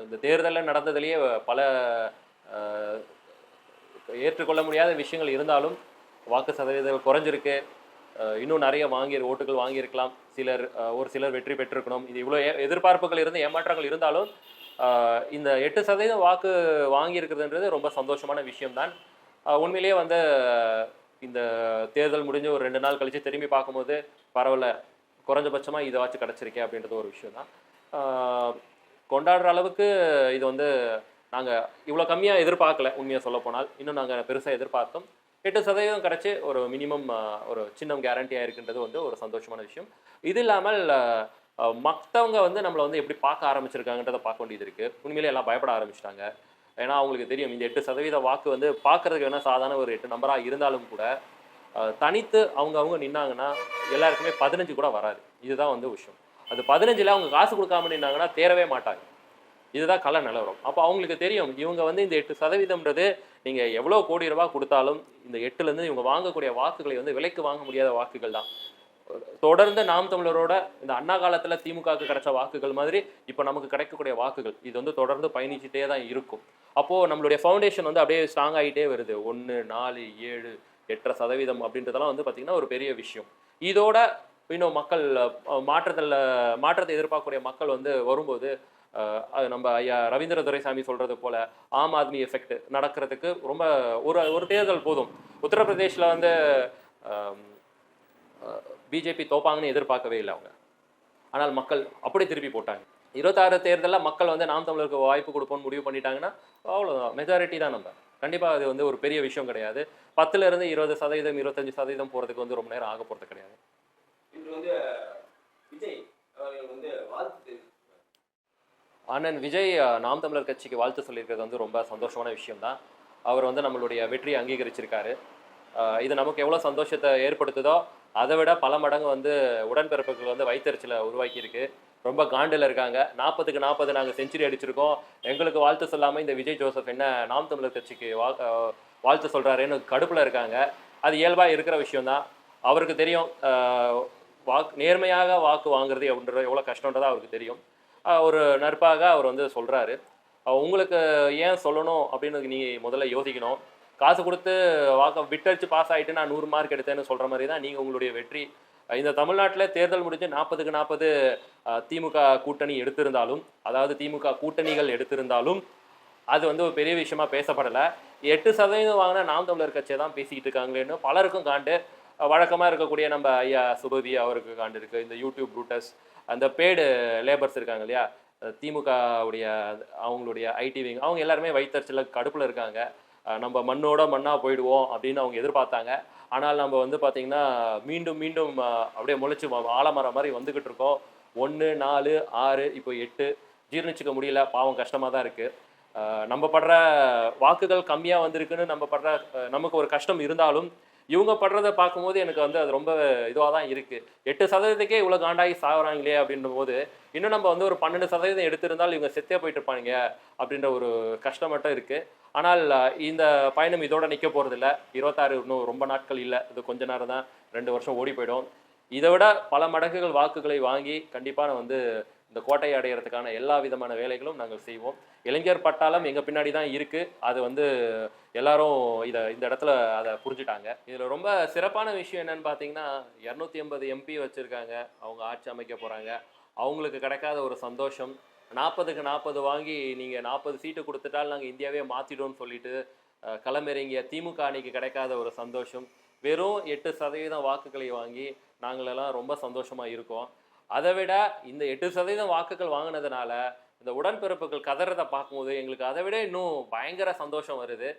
இந்த தேர்தல்ல நடந்ததிலேயே பல அ ஏற்றுக்கொள்ள முடியாத விஷயங்கள் இருந்தாலும், வாக்கு சதவீதம் குறைஞ்சிருக்கு. இன்னும் நிறைய ஓட்டுகள் வாங்கியிருக்கலாம். ஒரு சிலர் வெற்றி பெற்றிருக்கணும். இது இவ்வளோ எதிர்பார்ப்புகள் இருந்து ஏமாற்றங்கள் இருந்தாலும், இந்த 8% வாக்கு வாங்கியிருக்கிறதுன்றது ரொம்ப சந்தோஷமான விஷயம் தான். உண்மையிலேயே வந்து இந்த தேர்தல் முடிஞ்சு ஒரு 2 நாள் கழிச்சு திரும்பி பார்க்கும்போது, பரவால்ல குறைஞ்சபட்சமா இதுவாச்சும் கிடைச்சிருக்கே அப்படின்றது ஒரு விஷயம் தான். ஆ கொண்டாடுற அளவுக்கு இது வந்து நாங்க இவ்வளோ கம்மியா எதிர்பார்க்கல உண்மையா சொல்லப்போனால். இன்னும் நாங்க பெருசா எதிர்பார்த்தோம். 8% கிடைச்சு ஒரு மினிமம் ஒரு சின்னம் கேரண்டியா இருக்குன்றது வந்து ஒரு சந்தோஷமான விஷயம். இது இல்லாமல் மத்தவங்க வந்து நம்மள வந்து எப்படி பார்க்க ஆரம்பிச்சிருக்காங்கன்றத பார்க்க வேண்டியது இருக்கு. உண்மையிலேயே எல்லாம் பயப்பட ஆரம்பிச்சுட்டாங்க. ஏன்னா அவங்களுக்கு தெரியும் இந்த 8% வாக்கு வந்து பார்க்கறதுக்கு வேணா சாதாரண ஒரு 8 நம்பரா இருந்தாலும் கூட, தனித்து அவங்க நின்னாங்கன்னா எல்லாருக்குமே 15 கூட வராது. இதுதான் வந்து விஷயம். அது 15ல அவங்க காசு குடுக்காம நின்னாங்கன்னா தேறவே மாட்டாங்க. இதுதான் கள நிலவரம். அப்போ அவங்களுக்கு தெரியும். இவங்க வந்து இந்த 8%ன்றது நீங்க எவ்வளோ கோடி ரூபாய் குடுத்தாலும், இந்த 8லேருந்து இவங்க வாங்கக்கூடிய வாக்குகளை வந்து விலைக்கு வாங்க முடியாத வாக்குகள் தான். தொடர்ந்து நாம் தமிழரோட இந்த அண்ணா காலத்துல திமுகவுக்கு கிடைச்ச வாக்குகள் மாதிரி, இப்ப நமக்கு கிடைக்கக்கூடிய வாக்குகள். இது வந்து தொடர்ந்து பயணிச்சுட்டே தான் இருக்கும். அப்போ நம்மளுடைய ஃபவுண்டேஷன் வந்து அப்படியே ஸ்ட்ராங் ஆயிட்டே வருது. 1, 4, 7, 8.5% அப்படின்றதெல்லாம் வந்து பார்த்தீங்கன்னா, ஒரு பெரிய விஷயம். இதோட இன்னும் மக்கள் மாற்றத்தை எதிர்பார்க்கக்கூடிய மக்கள் வந்து வரும்போது, அது நம்ம ஐயா ரவீந்திர துரைசாமி சொல்றது போல, ஆம் ஆத்மி எஃபெக்ட் நடக்கிறதுக்கு ரொம்ப ஒரு ஒரு தேர்தல் போதும். உத்தரப்பிரதேஷ்ல வந்து பிஜேபி தோப்பாங்கன்னு எதிர்பார்க்கவே இல்லை அவங்க. ஆனால் மக்கள் அப்படி திருப்பி போட்டாங்க. 26 தேர்தலில் மக்கள் வந்து நாம் தமிழருக்கு வாய்ப்பு கொடுப்போம்னு முடிவு பண்ணிட்டாங்கன்னா அவ்வளோதான், மெஜாரிட்டி தான் நம்ம. கண்டிப்பாக அது வந்து ஒரு பெரிய விஷயம் கிடையாது. 10லேருந்து 20%, 25% போகிறதுக்கு வந்து ரொம்ப நேரம் ஆக போகிறது கிடையாது. இன்று வந்து விஜய் அவர்கள் வந்து வாழ்த்து அண்ணன் விஜய் நாம் தமிழர் கட்சிக்கு வாழ்த்து சொல்லியிருக்கிறது வந்து ரொம்ப சந்தோஷமான விஷயம் தான். அவர் வந்து நம்மளுடைய வெற்றியை அங்கீகரிச்சிருக்காரு. இது நமக்கு எவ்வளோ சந்தோஷத்தை ஏற்படுத்துதோ அதை விட பல மடங்கு வந்து உடன்பிறப்புகள் வந்து வயிற்றுச்சலை உருவாக்கியிருக்கு. ரொம்ப காண்டில் இருக்காங்க. 40க்கு 40 நாங்கள் செஞ்சுரி அடிச்சிருக்கோம். எங்களுக்கு வாழ்த்து சொல்லாமல் இந்த விஜய் ஜோசப் என்ன நாம் தமிழர் கட்சிக்கு வாழ்த்து சொல்கிறாருன்னு கடுப்பில் இருக்காங்க. அது இயல்பாக இருக்கிற விஷயம்தான். அவருக்கு தெரியும் நேர்மையாக வாக்கு வாங்குறது எவ்வளோ கஷ்டன்றதா அவருக்கு தெரியும். ஒரு நட்பாக அவர் வந்து சொல்கிறாரு. உங்களுக்கு ஏன் சொல்லணும் அப்படின்னு நீங்கள் முதல்ல யோசிக்கணும். காசு கொடுத்து விட்டடிச்சு பாஸ் ஆகிட்டு நான் 100 மார்க் எடுத்தேன்னு சொல்கிற மாதிரி தான் நீங்கள் உங்களுடைய வெற்றி. இந்த தமிழ்நாட்டில் தேர்தல் முடிஞ்சு 40க்கு 40 திமுக கூட்டணி எடுத்திருந்தாலும், அதாவது திமுக கூட்டணிகள் எடுத்திருந்தாலும், அது வந்து ஒரு பெரிய விஷயமா பேசப்படலை. 8% வாங்கினா நாம் தமிழர் கட்சியை தான் பேசிக்கிட்டு இருக்காங்களேன்னு பலருக்கும் காண்டு. வழக்கமாக இருக்கக்கூடிய நம்ம ஐயா சுபவி அவருக்கு காண்டு இருக்குது. இந்த யூடியூப் ப்ரூட்டஸ், அந்த பேடு லேபர்ஸ் இருக்காங்க இல்லையா, திமுகவுடைய அவங்களுடைய ஐடி விங், அவங்க எல்லாருமே வயிற்றுச்சலில் கடுப்பில் இருக்காங்க. நம்ம மண்ணோட மண்ணாக போயிடுவோம் அப்படின்னு அவங்க எதிர்பார்த்தாங்க. ஆனால் நம்ம வந்து பார்த்திங்கன்னா மீண்டும் மீண்டும் அப்படியே முளைச்சி ஆலமரம் மாதிரி வந்துக்கிட்டு இருக்கோம். 1, 4, 6, இப்போ 8 ஜீர்ணிச்சிக்க முடியல. பாவம் கஷ்டமாக தான் இருக்குது. நம்ம படுற வாக்குகள் கம்மியாக வந்திருக்குன்னு நமக்கு ஒரு கஷ்டம் இருந்தாலும், இவங்க படுறதை பார்க்கும்போது எனக்கு வந்து அது ரொம்ப இதுவாக தான் இருக்குது. 8%க்கே இவ்வளோ காண்டாகி சாகுறாங்களே அப்படின்ற போது, இன்னும் நம்ம வந்து ஒரு 12% எடுத்திருந்தால் இவங்க செத்தே போயிட்டு இருப்பாங்க அப்படின்ற ஒரு கஷ்டம் மட்டும் இருக்குது. ஆனால் இந்த பயணம் இதோட நிற்க போகிறதில்ல. 26 இன்னும் ரொம்ப நாட்கள் இல்லை. இது கொஞ்ச நேரம் தான், 2 வருஷம் ஓடி போயிடும். இதை விட பல மடங்குகள் வாக்குகளை வாங்கி கண்டிப்பாக நான் வந்து இந்த கோட்டையை அடையிறதுக்கான எல்லா விதமான வேலைகளும் நாங்கள் செய்வோம். இளைஞர் பட்டாளம் எங்கள் பின்னாடி தான் இருக்குது. அது வந்து எல்லாரும் இந்த இடத்துல அதை புரிஞ்சுட்டாங்க. இதில் ரொம்ப சிறப்பான விஷயம் என்னன்னு பார்த்தீங்கன்னா 280 MP வச்சுருக்காங்க. அவங்க ஆட்சி அமைக்க போகிறாங்க. அவங்களுக்கு கிடைக்காத ஒரு சந்தோஷம், 40க்கு 40 வாங்கி நீங்கள் 40 சீட்டு கொடுத்துட்டால் நாங்கள் இந்தியாவே மாற்றிடும்னு சொல்லிட்டு களமிறங்கிய திமுக அணிக்கு கிடைக்காத ஒரு சந்தோஷம், வெறும் 8% வாக்குகளை வாங்கி நாங்களெல்லாம் ரொம்ப சந்தோஷமாக இருக்கோம். அதை விட இந்த 8% வாக்குகள் வாங்கினதுனால இந்த உடன்பிறப்புகள் கதறதை பார்க்கும்போது எங்களுக்கு அதை விட இன்னும் பயங்கர சந்தோஷம் வருது.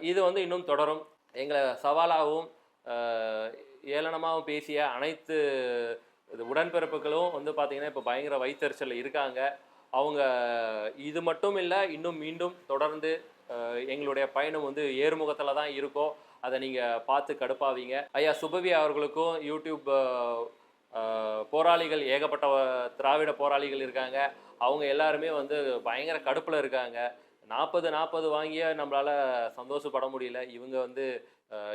இது வந்து இன்னும் தொடரும். எங்களை சவாலாகவும் ஏளனமாகவும் பேசிய அனைத்து உடன்பிறப்புகளும் வந்து பார்த்தீங்கன்னா இப்போ பயங்கர வைத்தறிச்சலில் இருக்காங்க. அவங்க இது மட்டும் இல்லை, இன்னும் மீண்டும் தொடர்ந்து எங்களுடைய பயணம் வந்து ஏறுமுகத்தில் தான் இருக்கும். அதை நீங்கள் பார்த்து கடுப்பாவீங்க. ஐயா சுபவி அவர்களுக்கும் யூடியூப் போராளிகள் ஏகப்பட்ட திராவிட போராளிகள் இருக்காங்க. அவங்க எல்லாருமே வந்து பயங்கர கடுப்பில் இருக்காங்க. 40 வாங்கிய நம்மளால் சந்தோஷப்பட முடியல. இவங்க வந்து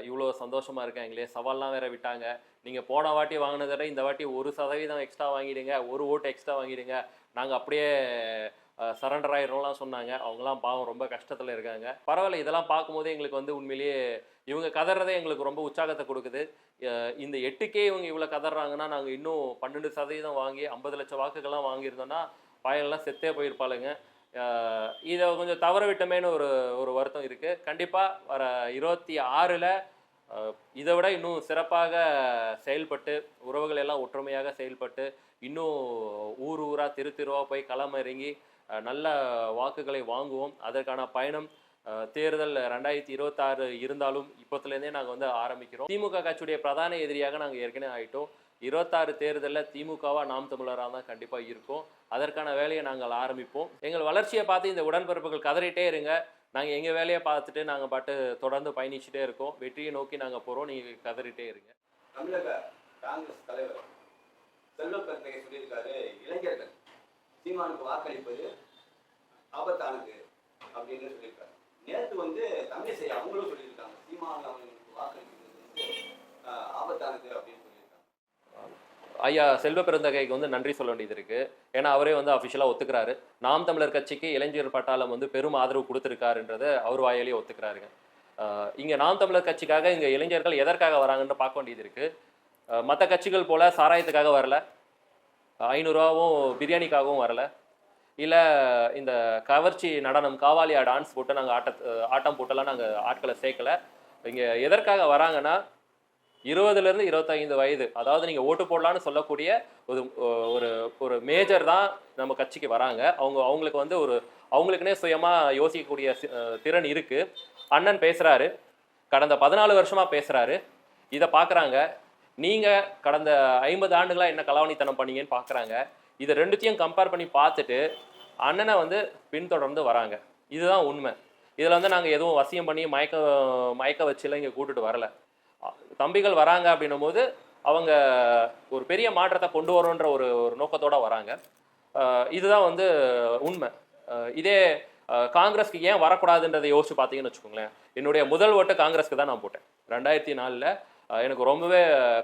இவ்வளோ சந்தோஷமாக இருக்காங்களே, சவால்லாம் வேற விட்டாங்க. நீங்கள் போன வாட்டி வாங்கினதை விட இந்த வாட்டி 1% எக்ஸ்ட்ரா வாங்கிடுங்க, 1 ஓட்டு எக்ஸ்ட்ரா வாங்கிடுங்க, நாங்கள் அப்படியே சரண்டர் ஆயிடும்லாம் சொன்னாங்க. அவங்களாம் பாவம் ரொம்ப கஷ்டத்தில் இருக்காங்க. பரவாயில்ல, இதெல்லாம் பார்க்கும்போது எங்களுக்கு வந்து உண்மையிலேயே இவங்க கதறதே எங்களுக்கு ரொம்ப உற்சாகத்தை கொடுக்குது. இந்த 8க்கே இவங்க இவ்வளோ கதறாங்கன்னா நாங்கள் இன்னும் 12% வாங்கி 50 லட்சம் வாக்குகள்லாம் வாங்கியிருந்தோன்னா பயனெல்லாம் செத்தே போயிருப்பாளுங்க. இதை கொஞ்சம் தவற விட்டமேனு ஒரு வருத்தம் இருக்குது. கண்டிப்பாக வர 26ல் இதை விட இன்னும் சிறப்பாக செயல்பட்டு உறவுகள் எல்லாம் ஒற்றுமையாக செயல்பட்டு இன்னும் ஊராக தெருவாக போய் களம் இறங்கி நல்ல வாக்குகளை வாங்குவோம். அதற்கான பயணம் தேர்தல் 2026 இருந்தாலும் இப்போத்துலேருந்தே நாங்கள் வந்து ஆரம்பிக்கிறோம். திமுக கட்சியுடைய பிரதான எதிரியாக நாங்கள் ஏற்கனவே ஆகிட்டோம். 26 தேர்தலில் திமுகவா நாம் தமிழராக தான் கண்டிப்பாக இருக்கும். அதற்கான வேலையை நாங்கள் ஆரம்பிப்போம். எங்கள் வளர்ச்சியை பார்த்து இந்த உடன்பிறப்புகள் கதறிட்டே இருங்க. நாங்கள் எங்கள் வேலையை பார்த்துட்டு நாங்கள் பாட்டு தொடர்ந்து பயணிச்சுட்டே இருக்கோம். வெற்றியை நோக்கி நாங்கள் போகிறோம். நீங்கள் கதறிட்டே இருங்க. தமிழக காங்கிரஸ் தலைவர் செல்வப்பிரந்தகை சொல்லியிருக்காரு, இளைஞர்கள் சீமானுக்கு வாக்களிப்பது ஆபத்தானது அப்படின்னு சொல்லியிருக்காரு. நேற்று வந்து தமிழிசை அவங்களும் சொல்லியிருக்காங்க, சீமான் அவங்களுக்கு வாக்களிப்பது வந்து ஆபத்தானது அப்படின்னு சொல்லியிருக்காங்க. ஐயா செல்வ பெருந்தகைக்கு வந்து நன்றி சொல்ல வேண்டியது இருக்குது. ஏன்னா அவரே வந்து அஃபிஷியலாக ஒத்துக்கிறாரு. நாம் தமிழர் கட்சிக்கு இளைஞர் பட்டாளம் வந்து பெரும் ஆதரவு கொடுத்துருக்காருன்றதை அவர் வாயிலேயே ஒத்துக்கிறாருங்க. இங்கே நாம் தமிழர் கட்சிக்காக இங்கே இளைஞர்கள் எதற்காக வராங்கன்னு பார்க்க வேண்டியது இருக்குது. மற்ற கட்சிகள் போல் சாராயத்துக்காக வரல, 500 ரூபாவும் பிரியாணிக்காகவும் வரல, இல்லை இந்த கவர்ச்சி நடனம் காவாலியா டான்ஸ் போட்டு நாங்கள் ஆட்டம் போட்டெல்லாம் நாங்கள் ஆட்களை சேர்க்கலை. இங்கே எதற்காக வராங்கன்னா 20லேருந்து 25 வயது, அதாவது நீங்கள் ஓட்டு போடலான்னு சொல்லக்கூடிய ஒரு மேஜர் தான் நம்ம கட்சிக்கு வராங்க. அவங்களுக்கு வந்து அவங்களுக்குனே சுயமாக யோசிக்கக்கூடிய திறன் இருக்குது. அண்ணன் பேசுகிறாரு, கடந்த 14 வருஷமாக பேசுகிறாரு. இதை பார்க்குறாங்க. நீங்கள் கடந்த 50 ஆண்டுகளாக என்ன கலாவணித்தனம் பண்ணீங்கன்னு பார்க்குறாங்க. இதை ரெண்டுத்தையும் கம்பேர் பண்ணி பார்த்துட்டு அண்ணனை வந்து பின்தொடர்ந்து வராங்க. இதுதான் உண்மை. இதில் வந்து நாங்கள் எதுவும் வசியம் பண்ணி மயக்க வச்சுலாம் இங்கே கூட்டுட்டு வரல. தம்பிகள் வராங்க அப்படின்னும் போது அவங்க ஒரு பெரிய மாற்றத்தை கொண்டு வரணுன்ற ஒரு நோக்கத்தோடு வராங்க. இதுதான் வந்து உண்மை. இதே காங்கிரஸ்க்கு ஏன் வரக்கூடாதுன்றதை யோசிச்சு பார்த்தீங்கன்னு வச்சுக்கோங்களேன். என்னுடைய முதல் ஓட்டு காங்கிரஸ்க்கு தான் நான் போட்டேன். 2004 எனக்கு ரொம்பவே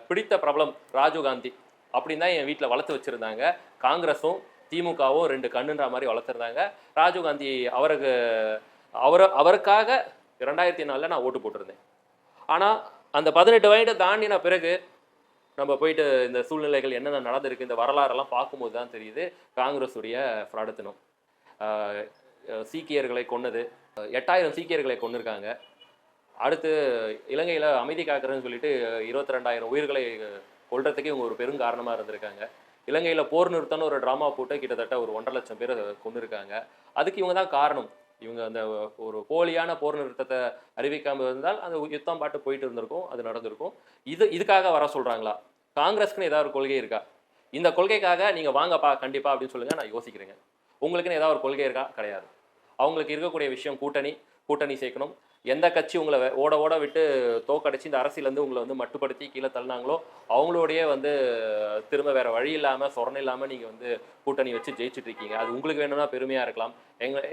பிடித்த பிரபலம் ராஜீவ்காந்தி அப்படின்னு தான் என் வீட்டில் வளர்த்து வச்சுருந்தாங்க. காங்கிரஸும் திமுகவும் 2 கண்ணுன்ற மாதிரி வளர்த்துருந்தாங்க. ராஜீவ்காந்தி அவருக்காக 2004 நான் ஓட்டு போட்டிருந்தேன். ஆனால் அந்த 18 வயதை தாண்டின பிறகு நம்ம போயிட்டு இந்த சூழ்நிலைகள் என்னென்ன நடந்திருக்கு, இந்த வரலாறெல்லாம் பார்க்கும்போது தான் தெரியுது காங்கிரஸுடைய ஃப்ராடுத்தனம். சீக்கியர்களை கொன்னது, 8000 சீக்கியர்களை கொன்னிருக்காங்க. அடுத்து இலங்கையில் அமைதி காக்கிறேன்னு சொல்லிட்டு 22,000 உயிர்களை கொல்றதுக்கு இவங்க ஒரு பெரும் காரணமாக இருந்திருக்காங்க. இலங்கையில் போர் நிறுத்தம்னு ஒரு ட்ராமா போட்டு கிட்டத்தட்ட ஒரு 1.5 லட்சம் பேரை கொன்னிருக்காங்க. அதுக்கு இவங்க தான் காரணம். இவங்க அந்த ஒரு போலியான போர் நிறுத்தத்தை அறிவிக்காமல் இருந்தால் அந்த யுத்தம் பாட்டு போயிட்டு இருந்திருக்கும், அது நடந்திருக்கும். இதுக்காக வர சொல்கிறாங்களா? காங்கிரஸ்க்குன்னு ஏதாவது ஒரு கொள்கை இருக்கா? இந்த கொள்கைக்காக நீங்கள் வாங்கப்பா கண்டிப்பாக அப்படின்னு சொல்லுங்கள், நான் யோசிக்கிறேங்க. உங்களுக்குன்னு ஏதாவது ஒரு கொள்கை இருக்கா? கிடையாது. அவங்களுக்கு இருக்கக்கூடிய விஷயம் கூட்டணி சேர்க்கணும். எந்த கட்சி உங்களை ஓட விட்டு தோக்கடிச்சு இந்த அரசியலேருந்து உங்களை வந்து மட்டுப்படுத்தி கீழே தள்ளினாங்களோ அவங்களோடையே வந்து திரும்ப வேறு வழி இல்லாமல் சொரணை இல்லாமல் நீங்கள் வந்து கூட்டணி வச்சு ஜெயிச்சுட்டு இருக்கீங்க. அது உங்களுக்கு வேணும்னா பெருமையாக இருக்கலாம்.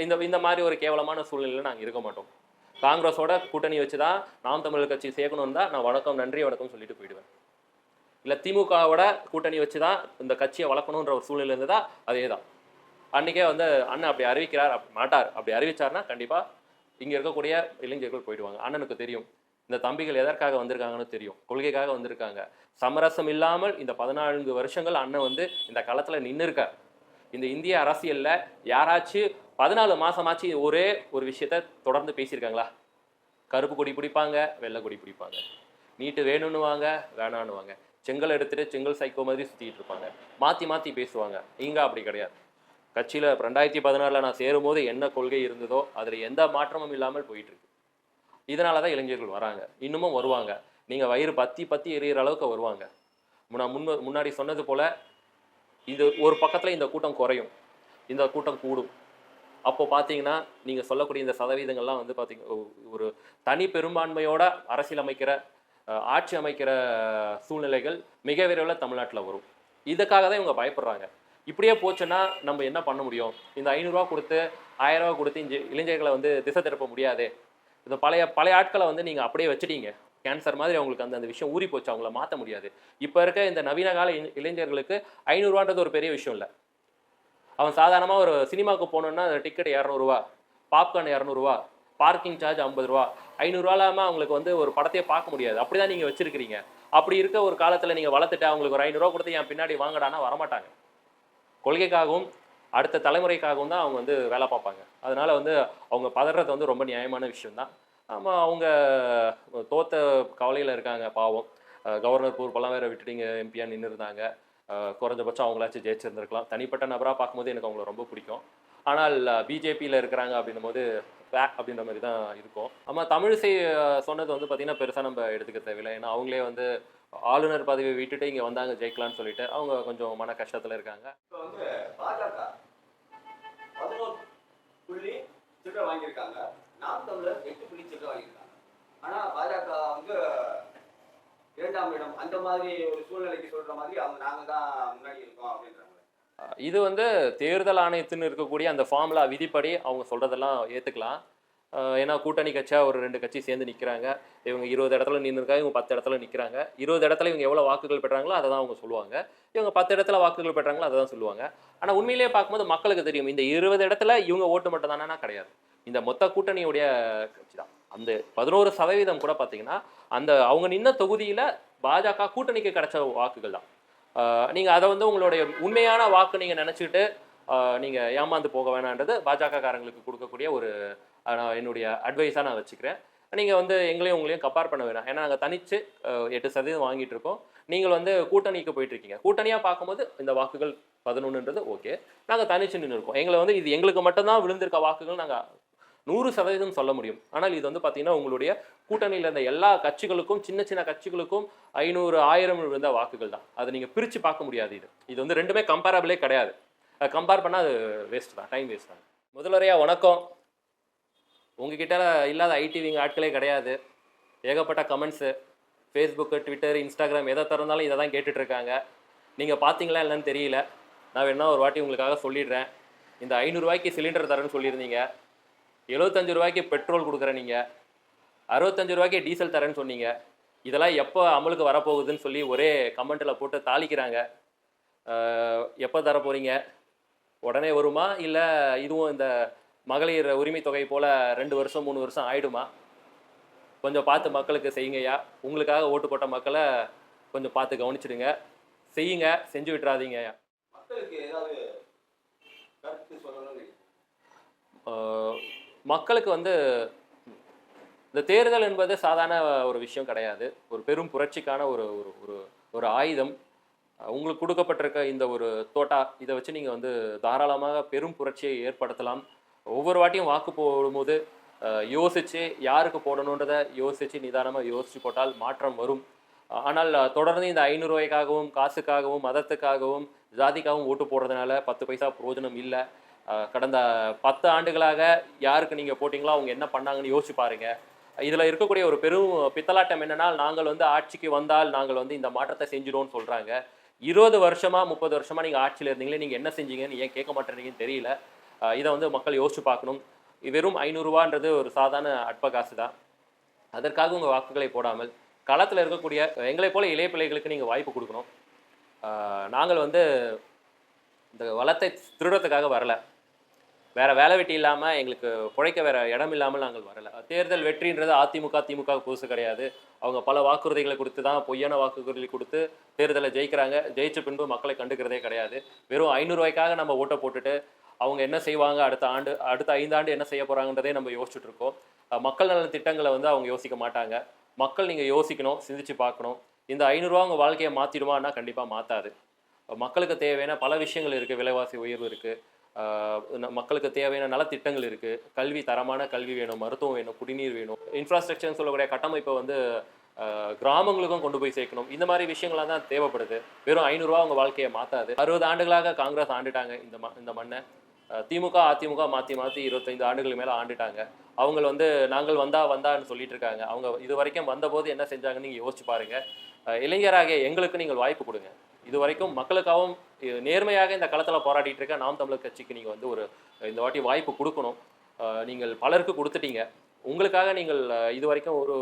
இந்த மாதிரி ஒரு கேவலமான சூழ்நிலையில் நாங்கள் இருக்க மாட்டோம். காங்கிரஸோட கூட்டணி வச்சு தான் நாம் தமிழர் கட்சி சேர்க்கணும்னு தான் நான் வணக்கம் நன்றி வணக்கம் சொல்லிட்டு போயிடுவேன். இல்லை திமுகவோட கூட்டணி வச்சு தான் இந்த கட்சியை வளர்க்கணுன்ற ஒரு சூழ்நிலை இருந்ததா? அதே தான். அன்றைக்கே வந்து அண்ணன் அப்படி அறிவிக்கிறார் மாட்டார். அப்படி அறிவிச்சார்னா கண்டிப்பாக இங்கே இருக்கக்கூடிய இளைஞர்கள் போயிடுவாங்க. அண்ணனுக்கு தெரியும் இந்த தம்பிகள் எதற்காக வந்திருக்காங்கன்னு தெரியும், கொள்கைக்காக வந்திருக்காங்க. சமரசம் இல்லாமல் இந்த 14 வருஷங்கள் அண்ணன் வந்து இந்த களத்தில் நின்று இருக்கார். இந்த இந்திய அரசியலில் யாராச்சும் 14 மாதமாச்சு ஒரே ஒரு விஷயத்த தொடர்ந்து பேசியிருக்காங்களா? கருப்பு கொடி பிடிப்பாங்க, வெள்ளை கொடி பிடிப்பாங்க, நீட்டு வேணும்னுவாங்க, வேணான்னுவாங்க, செங்கல் எடுத்துகிட்டு செங்கல் சைக்கோ மாதிரி சுற்றிட்டு இருப்பாங்க, மாற்றி மாற்றி பேசுவாங்க. இங்கே அப்படி கிடையாது. கட்சியில் 2016 நான் சேரும்போது என்ன கொள்கை இருந்ததோ அதில் எந்த மாற்றமும் இல்லாமல் போயிட்டுருக்கு. இதனால தான் இளைஞர்கள் வராங்க, இன்னமும் வருவாங்க. நீங்கள் வயிறு பத்தி எரியிற அளவுக்கு வருவாங்க. முன்னாடி சொன்னது போல் இது ஒரு பக்கத்தில் இந்த கூட்டம் குறையும், இந்த கூட்டம் கூடும். அப்போ பார்த்தீங்கன்னா நீங்கள் சொல்லக்கூடிய இந்த சதவீதங்கள்லாம் வந்து பார்த்தீங்க ஒரு தனி பெரும்பான்மையோட அரசியல் அமைக்கிற ஆட்சி அமைக்கிற சூழ்நிலைகள் மிக விரைவில் தமிழ்நாட்டில் வரும். இதுக்காக தான் இவங்க பயப்படுறாங்க. இப்படியே போச்சுன்னா நம்ம என்ன பண்ண முடியும்? இந்த 500 ரூபா கொடுத்து 1000 ரூபா கொடுத்து இளைஞர்களை வந்து திசை திருப்ப முடியாது. இந்த பழைய ஆட்களை வந்து நீங்கள் அப்படியே வச்சுட்டீங்க. கேன்சர் மாதிரி அவங்களுக்கு அந்த விஷயம் ஊறி போச்சு, அவங்கள மாற்ற முடியாது. இப்போ இருக்க இந்த நவீன கால இளைஞர்களுக்கு 500 ரூபான்றது ஒரு பெரிய விஷயம் இல்லை. அவன் சாதாரணமாக ஒரு சினிமாவுக்கு போகணுன்னா டிக்கெட் 200 ரூபா, பாப்கார்ன் 200 ரூபா, பார்க்கிங் சார்ஜ் 50 ரூபா. 500 ரூபா இல்லாமல் அவங்களுக்கு வந்து ஒரு படத்தையே பார்க்க முடியாது. அப்படி தான் நீங்கள் வச்சிருக்கிறீங்க. அப்படி இருக்க ஒரு காலத்தில் நீங்கள் வளர்த்துட்டு அவங்களுக்கு ஒரு 500 ரூபா கொடுத்து என் பின்னாடி வாங்கடானா வரமாட்டாங்க. கொள்கைக்காகவும் அடுத்த தலைமுறைக்காகவும் தான் அவங்க வந்து வேலை பார்ப்பாங்க. அதனால வந்து அவங்க பதறது வந்து ரொம்ப நியாயமான விஷயம்தான். ஆமாம், அவங்க தோத்த கவலையில் இருக்காங்க பாவம். கவர்னர் பொறுப்பெல்லாம் வேற விட்டுட்டு இங்கே எம்பியாக நின்று இருந்தாங்க. குறைஞ்சபட்சம் அவங்களாச்சும் ஜெயிச்சிருந்துருக்கலாம். தனிப்பட்ட நபராக பார்க்கும்போது எனக்கு அவங்கள ரொம்ப பிடிக்கும். ஆனால் பிஜேபியில் இருக்கிறாங்க அப்படின்னும் போது அப்படின்ற மாதிரி தான் இருக்கும். ஆமாம், தமிழிசை சொன்னது வந்து பார்த்திங்கன்னா பெருசாக நம்ம எடுத்துக்க தேவையில்லை. ஏன்னா அவங்களே வந்து ஆளுநர் பதவியை விட்டுட்டு இங்கே வந்தாங்க ஜெயிக்கலான்னு சொல்லிட்டு அவங்க கொஞ்சம் மன கஷ்டத்தில் இருக்காங்க. இப்போ வந்து பாஜக 11 புள்ளி சில்லறை வாங்கியிருக்காங்க, நாம் தமிழர் 8 புள்ளி சில்லறை வாங்கியிருக்காங்க. ஆனால் பாஜக வந்து 2ஆம் இடம் அந்த மாதிரி ஒரு சூழ்நிலைக்கு சொல்ற மாதிரி அவங்க நாங்கள் தான் முன்னாடி இருக்கோம் அப்படின்றாங்க. இது வந்து தேர்தல் ஆணையத்துன்னு இருக்கக்கூடிய அந்த ஃபார்முலா விதிப்படி அவங்க சொல்கிறதெல்லாம் ஏற்றுக்கலாம். ஏன்னா கூட்டணி கட்சியாக ஒரு 2 கட்சி சேர்ந்து நிற்கிறாங்க. இவங்க 20 இடத்துல நின்றுருக்காங்க, இவங்க 10 இடத்துல நிற்கிறாங்க. 20 இடத்துல இவங்க எவ்வளோ வாக்குகள் பெற்றாங்களோ அதை தான் அவங்க சொல்லுவாங்க. இவங்க 10 இடத்துல வாக்குகள் பெற்றாங்களோ அதை தான் சொல்லுவாங்க. ஆனால் உண்மையிலேயே பார்க்கும்போது மக்களுக்கு தெரியும் இந்த 20 இடத்துல இவங்க ஓட்டு மட்டும் தானேனா கிடையாது. இந்த மொத்த கூட்டணியுடைய கட்சி தான். அந்த 11% கூட பார்த்தீங்கன்னா அந்த அவங்க நின்ன தொகுதியில் பாஜக கூட்டணிக்கு கிடைச்ச வாக்குகள் தான். நீங்கள் அதை வந்து உங்களுடைய உண்மையான வாக்கு நீங்கள் நினச்சிக்கிட்டு நீங்கள் ஏமாந்து போக வேணான்றது பாஜக காரங்களுக்கு கொடுக்கக்கூடிய ஒரு என்னுடைய அட்வைஸாக நான் வச்சுக்கிறேன். நீங்கள் வந்து எங்களையும் உங்களையும் கம்பேர் பண்ண வேணாம். ஏன்னா நாங்கள் தனித்து 8% வாங்கிட்டு இருக்கோம். நீங்கள் வந்து கூட்டணிக்கு போயிட்டுருக்கீங்க. கூட்டணியாக பார்க்கும்போது இந்த வாக்குகள் 11ன்றது ஓகே. நாங்கள் தனிச்சு நின்று இருக்கோம். எங்களை வந்து இது எங்களுக்கு மட்டும்தான் விழுந்திருக்க வாக்குகள் நாங்கள் 100% சொல்ல முடியும். ஆனால் இது வந்து பார்த்தீங்கன்னா உங்களுடைய கூட்டணியில் இருந்த எல்லா கட்சிகளுக்கும் சின்ன சின்ன கட்சிகளுக்கும் 500, 1000 விழுந்த வாக்குகள் தான். அதை நீங்கள் பிரித்து பார்க்க முடியாது. இது வந்து ரெண்டுமே கம்பேரபிளே கிடையாது. கம்பேர் பண்ணால் அது வேஸ்ட் தான், டைம் வேஸ்ட் தான். முதல்வரையாக வணக்கம். உங்ககிட்ட இல்லாத ஐடிவிங்க ஆட்களே கிடையாது. ஏகப்பட்ட கமெண்ட்ஸு ஃபேஸ்புக்கு, ட்விட்டர், இன்ஸ்டாகிராம் எதை திறந்தாலும் இதை தான் கேட்டுட்ருக்காங்க. நீங்கள் பார்த்தீங்களா இல்லைன்னு தெரியல. நான் வேணா ஒரு வாட்டி உங்களுக்காக சொல்லிடுறேன். இந்த 500 ரூபாய்க்கு சிலிண்டர் தரேன்னு சொல்லியிருந்தீங்க, 75 ரூபாய்க்கு பெட்ரோல் கொடுக்குறேன், நீங்கள் 65 ரூபாய்க்கு டீசல் தரேன்னு சொன்னீங்க. இதெல்லாம் எப்போ அமலுக்கு வரப்போகுதுன்னு சொல்லி ஒரே கமெண்ட்டில் போட்டு தாளிக்கிறாங்க. எப்போ தர போகிறீங்க? உடனே வருமா இல்லை இதுவும் இந்த மகளிர் உரிமை தொகை போல் 2 வருஷம் 3 வருஷம் ஆயிடுமா? கொஞ்சம் பார்த்து மக்களுக்கு செய்யுங்கய்யா. உங்களுக்காக ஓட்டு போட்ட மக்களை கொஞ்சம் பார்த்து கவனிச்சிடுங்க. செய்யுங்க, செஞ்சு விட்டுறாதீங்கய்யா. மக்களுக்கு ஏதாவது கருத்து சொல்லணும்னு மக்களுக்கு வந்து இந்த தேர்தல் என்பது சாதாரண ஒரு விஷயம் கிடையாது. ஒரு பெரும் புரட்சிக்கான ஒரு ஒரு ஒரு ஆயுதம். உங்களுக்கு கொடுக்கப்பட்டிருக்க இந்த ஒரு தோட்டா இதை வச்சு நீங்கள் வந்து தாராளமாக பெரும் புரட்சியை ஏற்படுத்தலாம். ஒவ்வொரு வாட்டியும் வாக்கு போடும்போது யோசித்து யாருக்கு போடணுன்றதை யோசித்து நிதானமாக யோசித்து போட்டால் மாற்றம் வரும். ஆனால் தொடர்ந்து இந்த 500 ரூபாய்க்காகவும் காசுக்காகவும் மதத்துக்காகவும் ஜாதிக்காகவும் ஓட்டு போடுறதுனால 10 பைசா பிரயோஜனம் இல்லை. கடந்த 10 ஆண்டுகளாக யாருக்கு நீங்கள் போட்டிங்களோ அவங்க என்ன பண்ணாங்கன்னு யோசிச்சு பாருங்கள். இதில் இருக்கக்கூடிய ஒரு பெரும் பித்தலாட்டம் என்னென்னா, நாங்கள் வந்து ஆட்சிக்கு வந்தால் நாங்கள் வந்து இந்த மாற்றத்தை செஞ்சிடுவோம்னு சொல்கிறாங்க. 20 வருஷமா 30 வருஷமா நீங்கள் ஆட்சியில் இருந்தீங்களே, நீங்கள் என்ன செஞ்சீங்கன்னு ஏன் கேட்க மாட்டேறீங்கன்னு தெரியல. இதை வந்து மக்கள் யோசிச்சு பார்க்கணும். வெறும் 500 ரூபான்றது ஒரு சாதாரண அற்ப காசு தான். அதற்காக உங்கள் வாக்குகளை போடாமல் களத்தில் இருக்கக்கூடிய எங்களை போல இளைய பிள்ளைகளுக்கு நீங்கள் வாய்ப்பு கொடுக்கணும். நாங்கள் வந்து இந்த வளத்தை திருடத்துக்காக வரல, வேற வேலை வெட்டி இல்லாமல் எங்களுக்கு பிழைக்க வேற இடம் இல்லாமல் நாங்கள் வரல. தேர்தல் வெற்றின்றது அதிமுக திமுக புதுசு கிடையாது. அவங்க பல வாக்குறுதிகளை கொடுத்து தான், பொய்யான வாக்குறுதிகளை கொடுத்து தேர்தலை ஜெயிக்கிறாங்க. ஜெயிச்ச பின்பு மக்களை கண்டுக்கிறதே கிடையாது. வெறும் 500 ரூபாய்க்காக நம்ம ஓட்டை போட்டுட்டு அவங்க என்ன செய்வாங்க, அடுத்த 5 ஆண்டு என்ன செய்ய போறாங்கன்றதே நம்ம யோசிச்சுட்டு இருக்கோம். மக்கள் நலன் திட்டங்களை வந்து அவங்க யோசிக்க மாட்டாங்க. மக்கள் நீங்கள் யோசிக்கணும், சிந்திச்சு பார்க்கணும். இந்த 500 ரூபா உங்கள் வாழ்க்கையை மாற்றிடுமான்னா கண்டிப்பாக மாற்றாது. மக்களுக்கு தேவையான பல விஷயங்கள் இருக்குது. விலைவாசி உயர்வு இருக்குது, மக்களுக்கு தேவையான நலத்திட்டங்கள் இருக்குது. கல்வி, தரமான கல்வி வேணும், மருத்துவம் வேணும், குடிநீர் வேணும், இன்ஃப்ராஸ்ட்ரக்சர்னு சொல்லக்கூடிய கட்டமைப்பை வந்து கிராமங்களுக்கும் கொண்டு போய் சேர்க்கணும். இந்த மாதிரி விஷயங்கள்லாம் தான் தேவைப்படுது. வெறும் 500 ரூபா உங்கள் வாழ்க்கையை மாற்றாது. 60 ஆண்டுகளாக காங்கிரஸ் ஆண்டுட்டாங்க இந்த மண்ணை. திமுக அதிமுக மாற்றி 25 ஆண்டுகளுக்கு மேலே ஆண்டுட்டாங்க. அவங்க வந்து நாங்கள் வந்தான்னு சொல்லிட்டு இருக்காங்க. அவங்க இது வரைக்கும் வந்தபோது என்ன செஞ்சாங்கன்னு நீங்கள் யோசிச்சு பாருங்கள். இளைஞராகிய எங்களுக்கு நீங்கள் வாய்ப்பு கொடுங்க. இது வரைக்கும் மக்களுக்காகவும் நேர்மையாக இந்த களத்தில் போராடிட்டு இருக்க நாம் தமிழர் கட்சிக்கு நீங்கள் வந்து இந்த வாட்டி வாய்ப்பு கொடுக்கணும். நீங்கள் பலருக்கு கொடுத்துட்டீங்க. உங்களுக்காக நீங்கள் இது வரைக்கும் ஒரு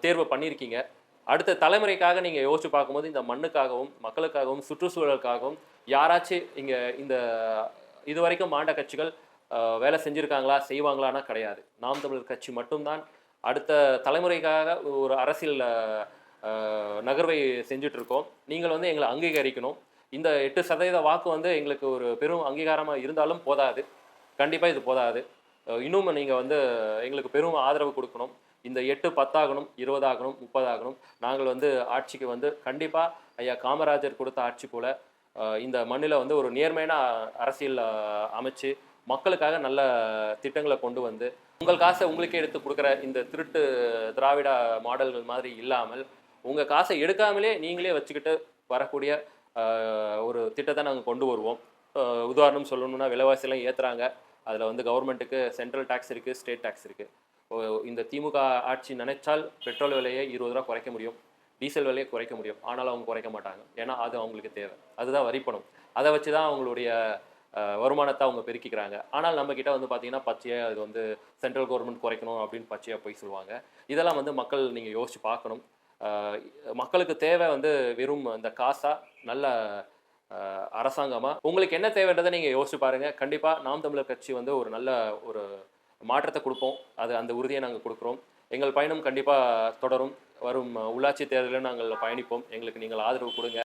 தேர்வு பண்ணியிருக்கீங்க. அடுத்த தலைமுறைக்காக நீங்கள் யோசிச்சு பார்க்கும்போது இந்த மண்ணுக்காகவும் மக்களுக்காகவும் சுற்றுச்சூழலுக்காகவும் யாராச்சும் இங்கே இந்த இது வரைக்கும் மாண்ட கட்சிகள் வேலை செஞ்சுருக்காங்களா, செய்வாங்களான்னா கிடையாது. நாம் தமிழர் கட்சி மட்டும்தான் அடுத்த தலைமுறைக்காக ஒரு அரசியல் நகர்வை செஞ்சுட்டு இருக்கோம். நீங்கள் வந்து எங்களை அங்கீகரிக்கணும். இந்த 8% வாக்கு வந்து எங்களுக்கு ஒரு பெரும் அங்கீகாரமாக இருந்தாலும் போதாது. கண்டிப்பாக இது போதாது. இன்னும் நீங்கள் வந்து எங்களுக்கு பெரும் ஆதரவு கொடுக்கணும். இந்த 8 10 ஆகணும், 20 ஆகணும், 30 ஆகணும். நாங்கள் வந்து ஆட்சிக்கு வந்து கண்டிப்பாக ஐயா காமராஜர் கொடுத்த ஆட்சி போல இந்த மண்ணில் வந்து ஒரு நேர்மையான அரசியல் அமைச்சு மக்களுக்காக நல்ல திட்டங்களை கொண்டு வந்து உங்கள் காசை உங்களுக்கே எடுத்து கொடுக்குற இந்த திருட்டு திராவிட மாடல்கள் மாதிரி இல்லாமல் உங்கள் காசை எடுக்காமலே நீங்களே வச்சுக்கிட்டு வரக்கூடிய ஒரு திட்டத்தை நாங்கள் கொண்டு வருவோம். உதாரணம் சொல்லணும்னா விலைவாசியெல்லாம் ஏற்றுறாங்க. அதில் வந்து கவர்மெண்ட்டுக்கு சென்ட்ரல் டேக்ஸ் இருக்குது, ஸ்டேட் டேக்ஸ் இருக்குது. இந்த திமுக ஆட்சி நினைச்சால் பெட்ரோல் விலையை 20 ரூபா குறைக்க முடியும், டீசல் விலையை குறைக்க முடியும். ஆனாலும் அவங்க குறைக்க மாட்டாங்க. ஏன்னா அது அவங்களுக்கு தேவை. அதுதான் வரிப்பணம். அதை வச்சு தான் அவங்களுடைய வருமானத்தை அவங்க பெருக்கிக்கிறாங்க. ஆனால் நம்மக்கிட்ட வந்து பார்த்தீங்கன்னா பச்சையாக அது வந்து சென்ட்ரல் கவர்மெண்ட் குறைக்கணும் அப்படின்னு பச்சையாக போய் சொல்லுவாங்க. இதெல்லாம் வந்து மக்கள் நீங்கள் யோசிச்சு பார்க்கணும். மக்களுக்கு தேவை வந்து வெறும் அந்த காசா, நல்ல அரசாங்கமாக உங்களுக்கு என்ன தேவைன்றதை நீங்கள் யோசிச்சு பாருங்கள். கண்டிப்பாக நாம் தமிழர் கட்சி வந்து ஒரு நல்ல ஒரு மாற்றத்தை கொடுப்போம். அந்த உறுதியை நாங்கள் கொடுக்குறோம். எங்கள் பயணம் கண்டிப்பாக தொடரும். வரும் உள்ளாட்சி தேர்தலில் நாங்கள் பயணிப்போம். எங்களுக்கு நீங்கள் ஆதரவு கொடுங்க.